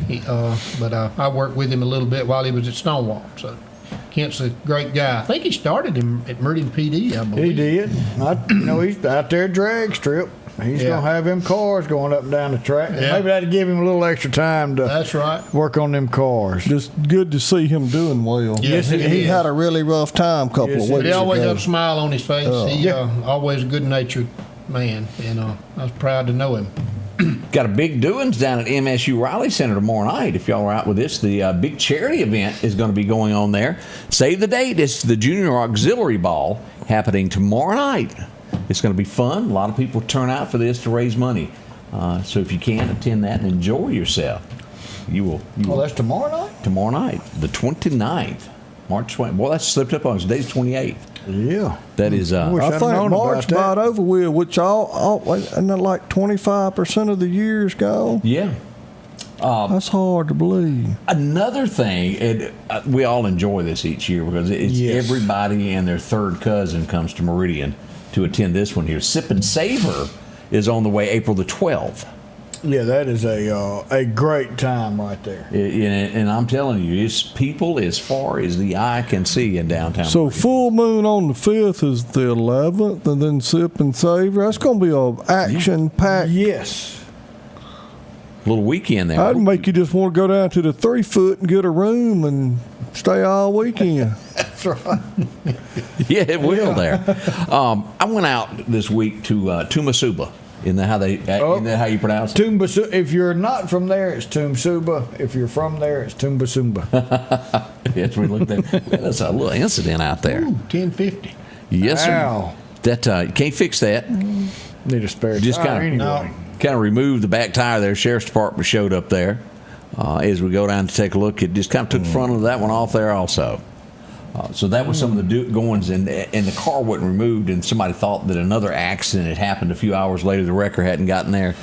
but I worked with him a little bit while he was at Stonewall. So Kent's a great guy. I think he started him at Meridian PD, I believe. He did. He's out there drag strip. He's going to have them cars going up and down the track. Yeah. Maybe that'd give him a little extra time to That's right. work on them cars. Just good to see him doing well. Yes, he had a really rough time a couple of weeks But he always ago. had a smile on his face. He always a good-natured man, and I was proud to know him. Got a big doings down at MSU Riley Center tomorrow night. If y'all are out with this, the big charity event is going to be going on there. Save the date. It's the Junior Auxiliary Ball happening tomorrow night. It's going to be fun. A lot of people turn out for this to raise money. So if you can, attend that and enjoy yourself. You will. That's tomorrow night? Tomorrow night, the 29th. March 20th. Well, that's slipped up on us. Today's 28th. Yeah. That is. I think March about over with, which and then like 25% of the year's gone. Yeah. That's hard to believe. Another thing, and we all enjoy this each year because it's everybody and their third cousin comes to Meridian to attend this one here. Sip and Savor is on the way April the 12th. Yeah, that is a great time right there. And I'm telling you, it's people as far as the eye can see in downtown. So full moon on the 5th is the 11th, and then Sip and Savor. That's going to be an action-packed. Yes. Little weekend there. I'd make you just want to go down to the 3 Foot and get a room and stay all weekend. That's right. Yeah, it will there. I went out this week to Tumasuba. Isn't that how you pronounce it? Tumbasuba. If you're not from there, it's Tumsuba. If you're from there, it's Tumbasumba. Yes, we looked there. That's a little incident out there. 1050. Yes, sir. Ow. That you can't fix that. Need a spare Just tire kind of removed the back tire there. Sheriff's Department showed up there. As we go down to take a look, it just kind of took the front of that one off there also. So that was some of the goings, and the car wasn't removed, and somebody thought that another accident had happened a few hours later. The wrecker hadn't gotten there,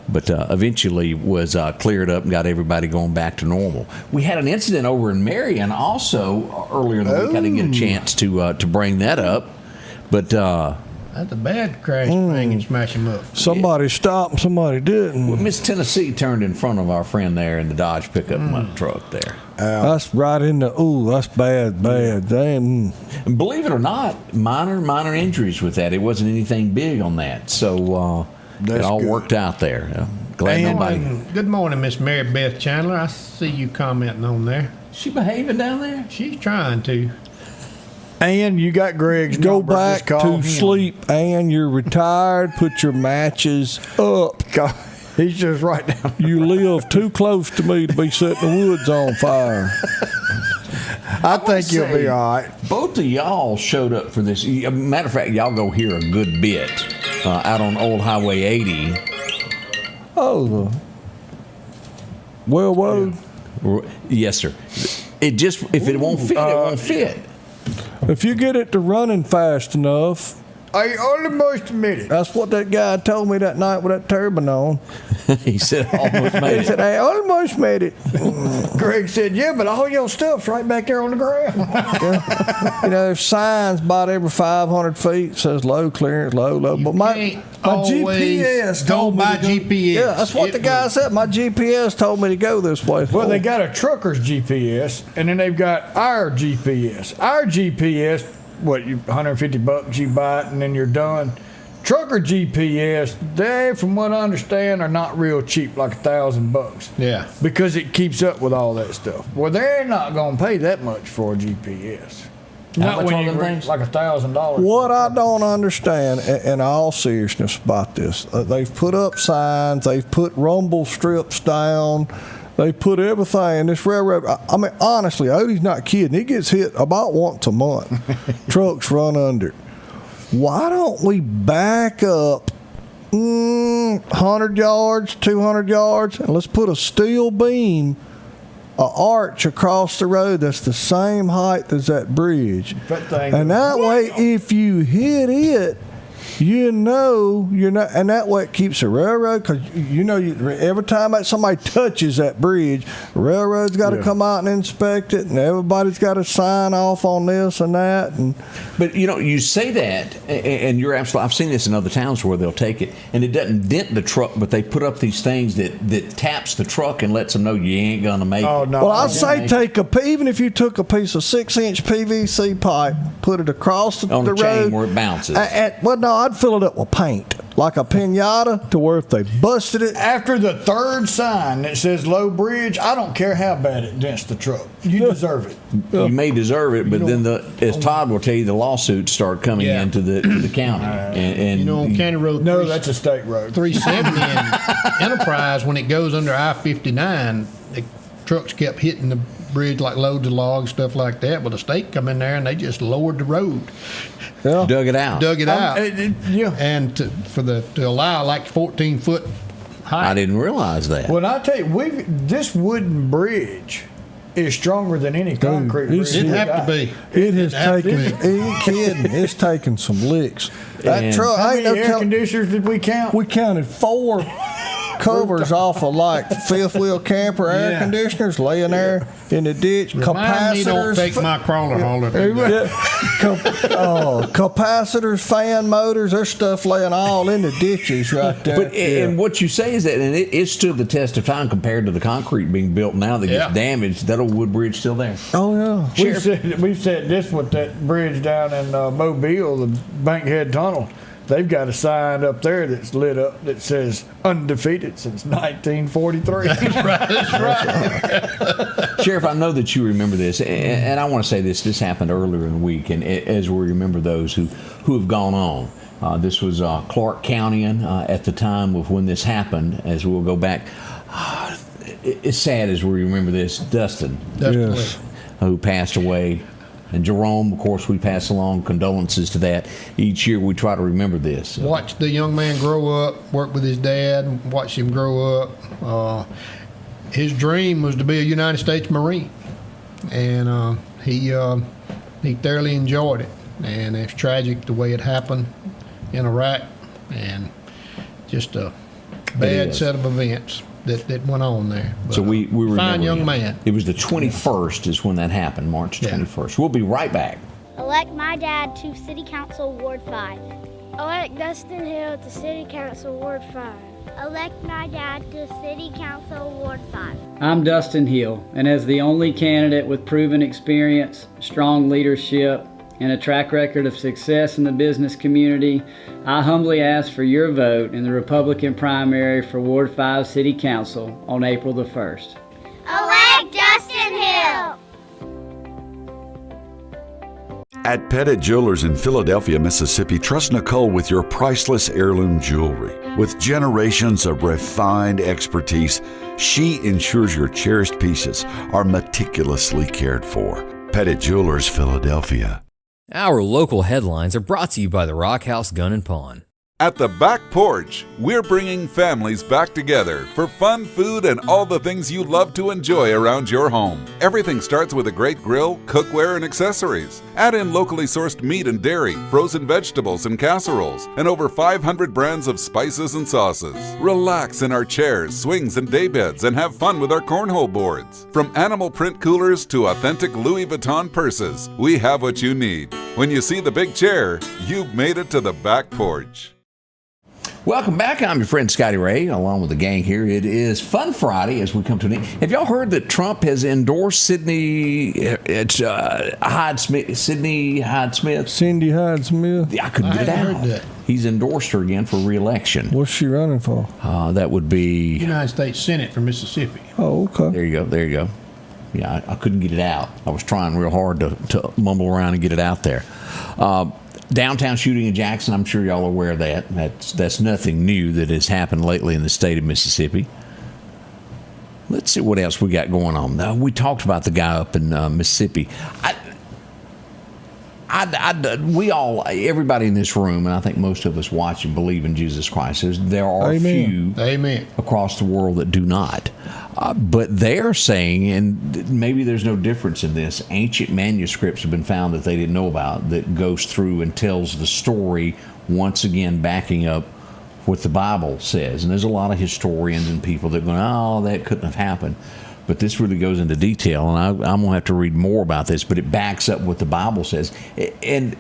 but eventually was cleared up and got everybody going back to normal. We had an incident over in Marion also earlier in the week. I didn't get a chance to bring that up, but that's a bad crash bang and smash him up. Somebody stopped and somebody didn't. Well, Miss Tennessee turned in front of our friend there in the Dodge pickup truck there. That's right in the, that's bad. Damn. And believe it or not, minor injuries with that. It wasn't anything big on that. So it all worked out there. Glad nobody. Good morning, Miss Mary Beth Chandler. I see you commenting on there. She behaving down there? She's trying to. And you got Greg's Go number. back to sleep, and you're retired. Put your matches up. God, he's just right down. You live too close to me to be setting the woods on fire. I think you'll be all right. Both of y'all showed up for this. Matter of fact, y'all go here a good bit out on Old Highway 80. Oh, well, road. Yes, sir. It just if it won't fit, it won't fit. If you get it to running fast enough, I almost made it. That's what that guy told me that night with that turban on. He said, I almost made it. He said, I almost made it. Greg said, yeah, but all your stuff's right back there on the ground. You know, there's signs about every 500 feet says low clearance, low. But my GPS told me to go. GPS. Yeah, that's what the guy said. My GPS told me to go this way. Well, they got a trucker's GPS, and then they've got our GPS. Our GPS, $150 you buy it, and then you're done. Trucker GPS, they, from what I understand, are not real cheap, like $1,000. Yeah. Because it keeps up with all that stuff. Well, they're not going to pay that much for a GPS. Not when you rent like $1,000. What I don't understand, in all seriousness about this, they've put up signs, they've put rumble strips down, they put everything in this railroad. I mean, honestly, Odie's not kidding. He gets hit about once a month. Trucks run under it. Why don't we back up 100 yards, 200 yards, and let's put a steel beam, an arch across the road that's the same height as that bridge. And that way, if you hit it, you know you're not, and that way it keeps the railroad, because every time that somebody touches that bridge, the railroad's got to come out and inspect it, and everybody's got to sign off on this and that. But you say that, and you're absolutely. I've seen this in other towns where they'll take it, and it doesn't dent the truck, but they put up these things that taps the truck and lets them know you ain't gonna make it. No, well, I say even if you took a piece of 6-inch PVC pipe, put it across the road chain where it bounces. Well, no, I I'd fill it up with paint, like a pinata, to where if they busted it. After the third sign that says low bridge, I don't care how bad it dents the truck. You deserve it. You may deserve it, but then as Todd will tell you, the lawsuits start coming into the county. And on County Road. No, that's a state road. 370 and Enterprise, when it goes under I-59, the trucks kept hitting the bridge like loads of logs, stuff like that. Well, the state come in there and they just lowered the road. Yeah. Dug it out. And to allow like 14-foot height. I didn't realize that. Well, I tell you, this wooden bridge is stronger than any concrete bridge. It'd have to be. It has taken. Ain't kidding. It's taken some licks. That truck. How many air conditioners did we count? We counted 4 covers off of like fifth wheel camper air conditioners laying there in the ditch. Remind me, don't take my crawler hauler. Capacitors, fan motors, there's stuff laying all in the ditches right there. But and what you say is that, and it stood the test of time compared to the concrete being built now that gets damaged. That old wood bridge still there. Oh yeah. We've said this with that bridge down in Mobile, the Bankhead Tunnel. They've got a sign up there that's lit up that says undefeated since 1943. That's right. Sheriff, I know that you remember this, and I want to say this happened earlier in the week, and as we remember those who have gone on. This was Clark County at the time of when this happened, as we'll go back. It's sad as we remember this. Dustin, who passed away. And Jerome, of course, we pass along condolences to that. Each year we try to remember this. Watch the young man grow up, work with his dad, watch him grow up. His dream was to be a United States Marine. And he thoroughly enjoyed it. And it's tragic the way it happened in Iraq. And just a bad set of events that went on there. But, so we remember fine young man. It was the 21st is when that happened, March 21st. We'll be right back. Elect my dad to City Council Ward 5. Elect Dustin Hill to City Council Ward 5. Elect my dad to City Council Ward 5. I'm Dustin Hill, and as the only candidate with proven experience, strong leadership, and a track record of success in the business community, I humbly ask for your vote in the Republican primary for Ward 5 City Council on April the 1st. Elect Dustin Hill! At Pettit Jewelers in Philadelphia, Mississippi, trust Nicole with your priceless heirloom jewelry. With generations of refined expertise, she ensures your cherished pieces are meticulously cared for. Pettit Jewelers, Philadelphia. Our local headlines are brought to you by the Rock House Gun and Pawn. At the Back Porch, we're bringing families back together for fun, food, and all the things you love to enjoy around your home. Everything starts with a great grill, cookware, and accessories. Add in locally sourced meat and dairy, frozen vegetables and casseroles, and over 500 brands of spices and sauces. Relax in our chairs, swings, and daybeds and have fun with our cornhole boards. From animal print coolers to authentic Louis Vuitton purses, we have what you need. When you see the big chair, you've made it to the Back Porch. Welcome back. I'm your friend Scotty Ray, along with the gang here. It is Fun Friday as we come to an end. Have y'all heard that Trump has endorsed Cindy Hyde-Smith? Cindy Hyde-Smith. I couldn't get it out. Heard that. He's endorsed her again for re-election. What's she running for? That would be United States Senate for Mississippi. Oh, okay. There you go. Yeah, I couldn't get it out. I was trying real hard to mumble around and get it out there. Downtown shooting in Jackson, I'm sure y'all are aware of that. That's nothing new that has happened lately in the state of Mississippi. Let's see what else we got going on. We talked about the guy up in Mississippi. Everybody in this room, and I think most of us watching, believe in Jesus Christ. There are a few across the world that do not. But they're saying, and maybe there's no difference in this, ancient manuscripts have been found that they didn't know about that goes through and tells the story, once again backing up what the Bible says. And there's a lot of historians and people that go, oh, that couldn't have happened. But this really goes into detail, and I'm going to have to read more about this, but it backs up what the Bible says. And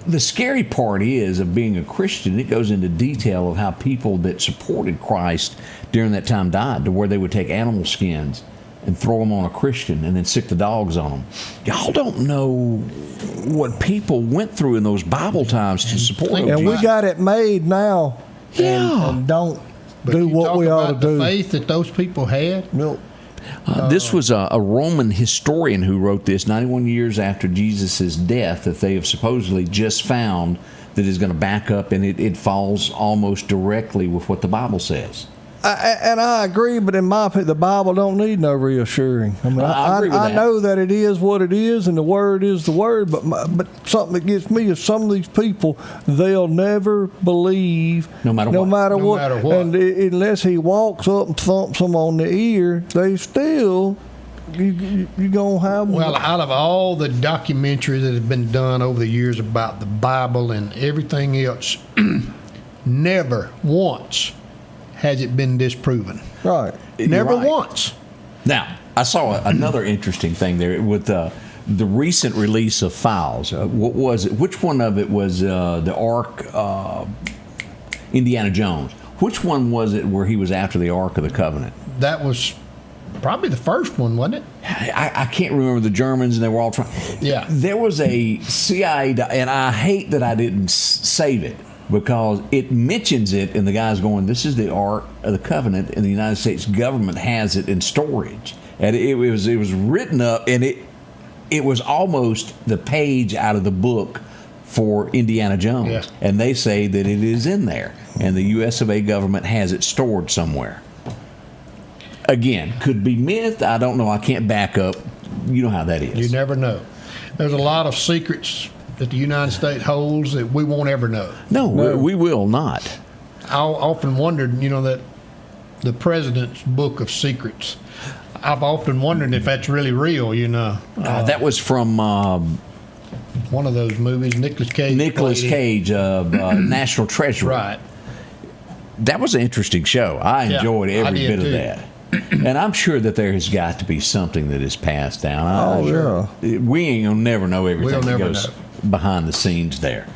the scary part is of being a Christian, it goes into detail of how people that supported Christ during that time died, to where they would take animal skins and throw them on a Christian and then sick the dogs on them. Y'all don't know what people went through in those Bible times to support them. And we got it made now. Yeah. And don't But do you what talk we ought to about the do. faith that those people had. No. This was a Roman historian who wrote this 91 years after Jesus' death, that they have supposedly just found that is going to back up, and it falls almost directly with what the Bible says. And I agree, but in my opinion, the Bible don't need no reassuring. I mean, I agree with I that. know that it is what it is, and the Word is the Word. But something that gets me is some of these people, they'll never believe, no matter what. And unless he walks up and thumps them on the ear, they still you gonna have. Well, out of all the documentaries that have been done over the years about the Bible and everything else, never once has it been disproven. Right. Never Right. once. Now, I saw another interesting thing there with the recent release of files. What was it? Which one of it was the Ark, Indiana Jones? Which one was it where he was after the Ark of the Covenant? That was probably the first one, wasn't it? I can't remember the Germans, and they were all trying. Yeah. There was a CIA, and I hate that I didn't save it, because it mentions it, and the guy's going, this is the Ark of the Covenant, and the United States government has it in storage. And it was written up, and it was almost the page out of the book for Indiana Jones. Yeah. And they say that it is in there, and the US of A government has it stored somewhere. Again, could be myth, I don't know, I can't back up. You know how that is. You never know. There's a lot of secrets that the United States holds that we won't ever know. No, we will not. I often wondered, that the president's book of secrets, I've often wondered if that's really real, that was from one of those movies, Nicolas Cage. National Treasure. Right. That was an interesting show. I enjoyed every did bit too. of that. And I'm sure that there has got to be something that is passed down. We ain't gonna never know everything that goes behind the scenes there.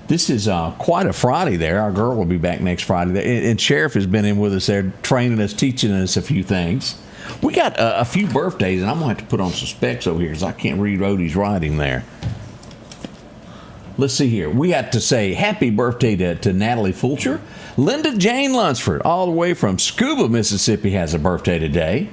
This is quite a Friday there. Our girl will be back next Friday. And Sheriff has been in with us there, training us, teaching us a few things. We got a few birthdays, and I'm going to have to put on some specs over here because I can't read Rhodey's writing there. Let's see here. We got to say happy birthday to Natalie Fulcher. Linda Jane Lunsford, all the way from Scuba, Mississippi, has a birthday today.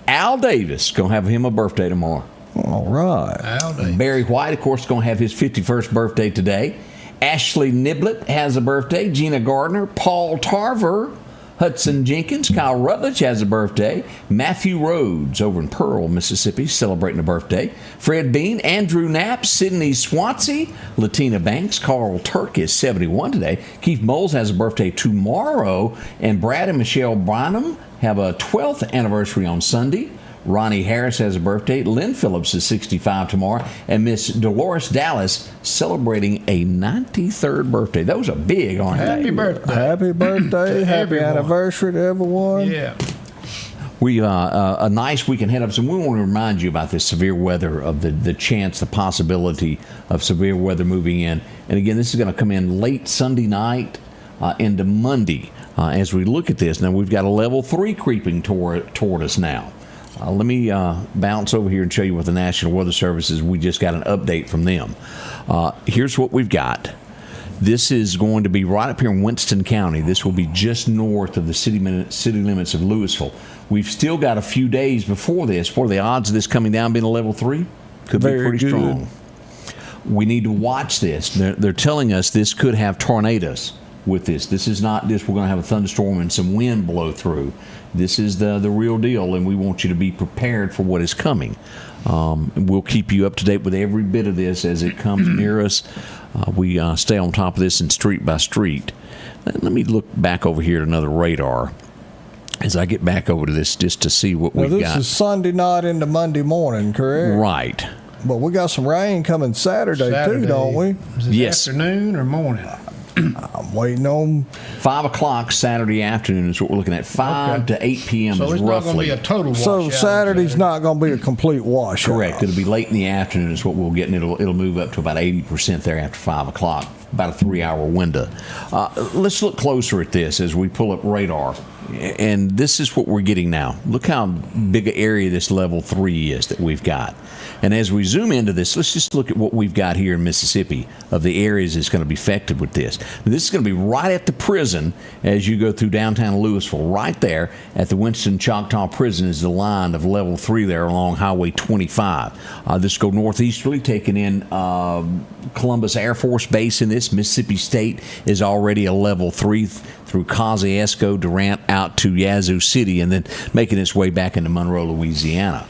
Al Davis, going to have him a birthday tomorrow. All right. Al Davis. Barry White, of course, going to have his 51st birthday today. Ashley Niblett has a birthday. Gina Gardner, Paul Tarver, Hudson Jenkins, Kyle Rutledge has a birthday. Matthew Rhodes over in Pearl, Mississippi, celebrating a birthday. Fred Bean, Andrew Knapp, Sydney Swansea, Latina Banks, Carl Turk is 71 today. Keith Moles has a birthday tomorrow. And Brad and Michelle Bynum have a 12th anniversary on Sunday. Ronnie Harris has a birthday. Lynn Phillips is 65 tomorrow. And Miss Dolores Dallas celebrating a 93rd birthday. Those are big, aren't they? Happy birthday. Happy birthday. Happy everyone. anniversary to everyone. Yeah. We a nice weekend ahead of us, and we want to remind you about this severe weather, of the chance, the possibility of severe weather moving in. And again, this is going to come in late Sunday night into Monday. As we look at this, now we've got a level 3 creeping toward us now. Let me bounce over here and show you what the National Weather Service is. We just got an update from them. Here's what we've got. This is going to be right up here in Winston County. This will be just north of the city limits of Louisville. We've still got a few days before this. What are the odds of this coming down being a level 3? Could be pretty strong. We need to watch this. They're telling us this could have tornadoes with this. This is not this. We're going to have a thunderstorm and some wind blow through. This is the real deal, and we want you to be prepared for what is coming. We'll keep you up to date with every bit of this as it comes near us. We stay on top of this in street by street. Let me look back over here at another radar as I get back over to this just to see what we've got. This is Sunday night into Monday morning, correct? Right. But we got some rain coming Saturday too, don't we? Is it Yes. afternoon or morning? I'm waiting on 5 o'clock Saturday afternoon is what we're looking at. 5 to 8 p.m. So is it's not going to roughly. be a total washout. So Saturday's not going to be a complete washout. Correct. It'll be late in the afternoon is what we'll get, and it'll move up to about 80% there after 5 o'clock, about a 3-hour window. Let's look closer at this as we pull up radar. and this is what we're getting now. Look how big an area this level 3 is that we've got. And as we zoom into this, let's just look at what we've got here in Mississippi of the areas that's going to be affected with this. This is going to be right at the prison as you go through downtown Louisville. Right there at the Winston Choctaw Prison is the line of level 3 there along Highway 25. This go northeasterly, taking in Columbus Air Force Base in this. Mississippi State is already a level 3 through Kosciuszko, Durant, out to Yazoo City, and then making its way back into Monroe, Louisiana.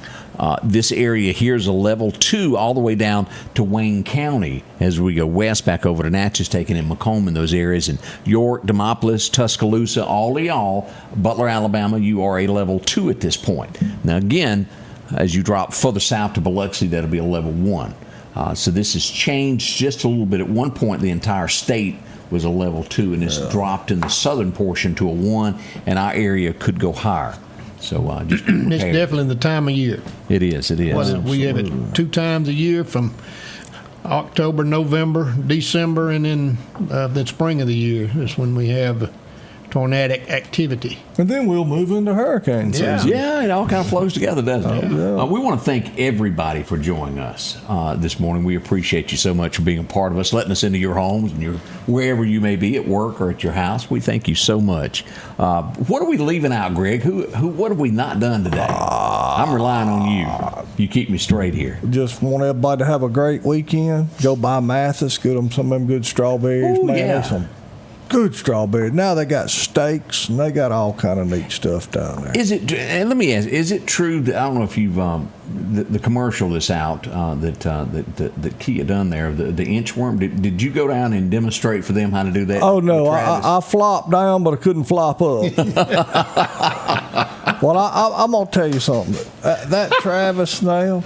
This area here is a level 2 all the way down to Wayne County as we go west back over to Natchez, taking in Macomb in those areas. And York, Demopolis, Tuscaloosa, all of y'all, Butler, Alabama, you are a level 2 at this point. Now, again, as you drop further south to Biloxi, that'll be a level 1. So this has changed just a little bit. At one point, the entire state was a level 2, and it's dropped in the southern portion to a 1, and our area could go higher. So just it's definitely the time of year. It is. We have it 2 times a year, from October, November, December, and then the spring of the year is when we have tornadic activity. And then we'll move into hurricane season. Yeah, it all kind of flows together, doesn't it? Yeah. We want to thank everybody for joining us this morning. We appreciate you so much for being a part of us, letting us into your homes and wherever you may be, at work or at your house. We thank you so much. What are we leaving out, Greg? What have we not done today? I'm relying on you. You keep me straight here. Just want everybody to have a great weekend. Go by Mathis, get them some of them good strawberries. Ooh, man. yeah. Some good strawberries. Now they got steaks and they got all kind of neat stuff down there. Is it? And let me ask: is it true that I don't know if you've the commercial that's out that Kia done there, the inchworm? Did you go down and demonstrate for them how to do that? Oh no, I flopped down, but I couldn't flop up. Well, I'm gonna tell you something. That Travis snail.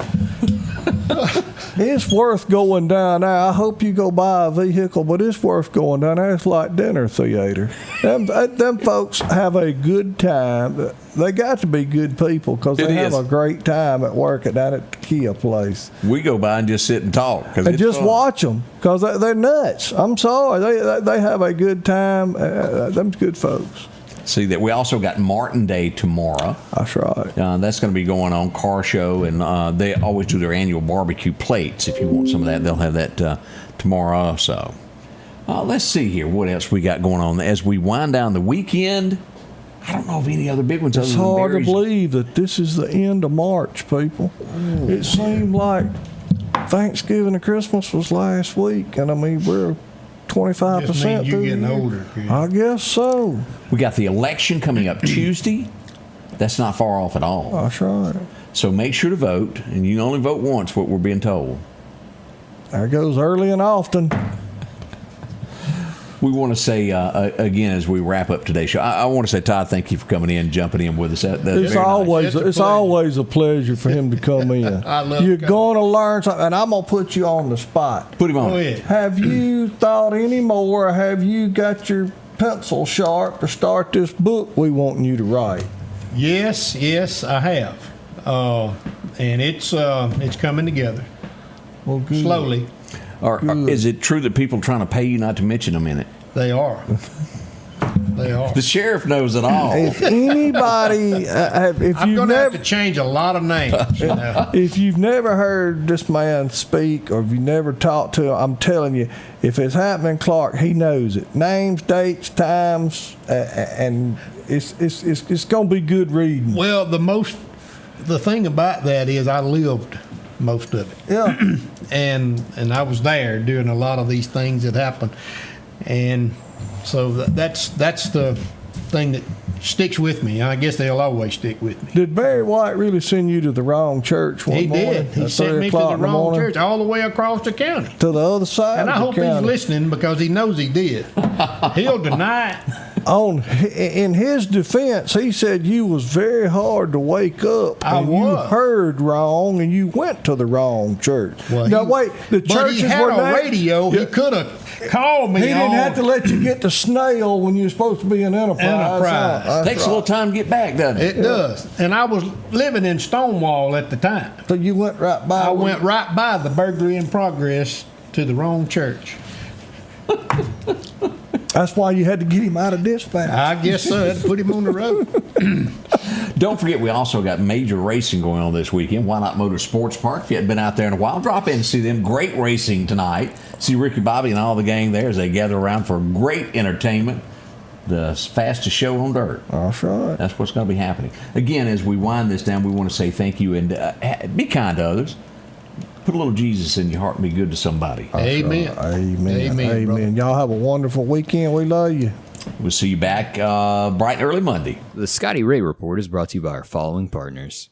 It's worth going down there. I hope you go buy a vehicle, but it's worth going down there. It's like dinner theater. Them folks have a good time. They got to be good people because they have a great time at work at that Kia place. We go by and just sit and talk. And just watch them because they're nuts. I'm sorry. They have a good time. Them's good folks. See that we also got Martin Day tomorrow. That's right. That's going to be going on, car show, and they always do their annual barbecue plates. If you want some of that, they'll have that tomorrow also. Let's see here what else we got going on as we wind down the weekend. I don't know of any other big ones. It's hard to believe that this is the end of March, people. It seemed like Thanksgiving and Christmas was last week, and I mean we're 25% Just means through you getting the year. older. Kid. I guess so. We got the election coming up Tuesday. That's not far off at all. That's right. So make sure to vote, and you can only vote once, what we're being told. There goes early and often. We want to say, again, as we wrap up today's show, I want to say, Todd, thank you for coming in, jumping in with us. It's always a pleasure for him to come in. You're going to learn something, and I'm going to put you on the spot. Put him on. Go ahead. Have you thought any more, or have you got your pencil sharp to start this book we want you to write? Yes, I have. And it's coming together. Well, good. Slowly. Or is it true that people are trying to pay you not to mention them in it? They are. They are. The sheriff knows it all. If anybody, I'm going to have to change a lot of names. You know? If you've never heard this man speak, or if you never talked to him, I'm telling you, if it's happening, Clark, he knows it. Names, dates, times, and it's going to be good reading. Well, the thing about that is I lived most of it. Yeah. and I was there doing a lot of these things that happened, and so that's the thing that sticks with me. I guess they'll always stick with me. Did Barry White really send you to the wrong church one morning? He did. He sent me to the wrong church all the way across the county. To the other side and of I the hope county. he's listening because he knows he did. He'll deny it. In his defense, he said you was very hard to wake up. You heard wrong, and you went to the wrong church. Well, the churches he had were a radio. He could have called me. He didn't have to let you get to Snail when you're supposed to be in Enterprise. Takes a little time to get back, doesn't it? It does. And I was living in Stonewall at the time. So you went right by. I went right by the burglary in progress to the wrong church. That's why you had to get him out of dispatch. I guess so. I had to put him on the road. Don't forget, we also got major racing going on this weekend. Why Not Motorsports Park? If you hadn't been out there in a while, drop in and see them. Great racing tonight. See Ricky Bobby and all the gang there as they gather around for great entertainment. The fastest show on dirt. That's right. That's what's going to be happening. Again, as we wind this down, we want to say thank you and be kind to others. Put a little Jesus in your heart and be good to somebody. Amen. Amen. Amen. Y'all have a wonderful weekend. We love you. We'll see you back bright and early Monday. The Scotty Ray Report is brought to you by our following partners.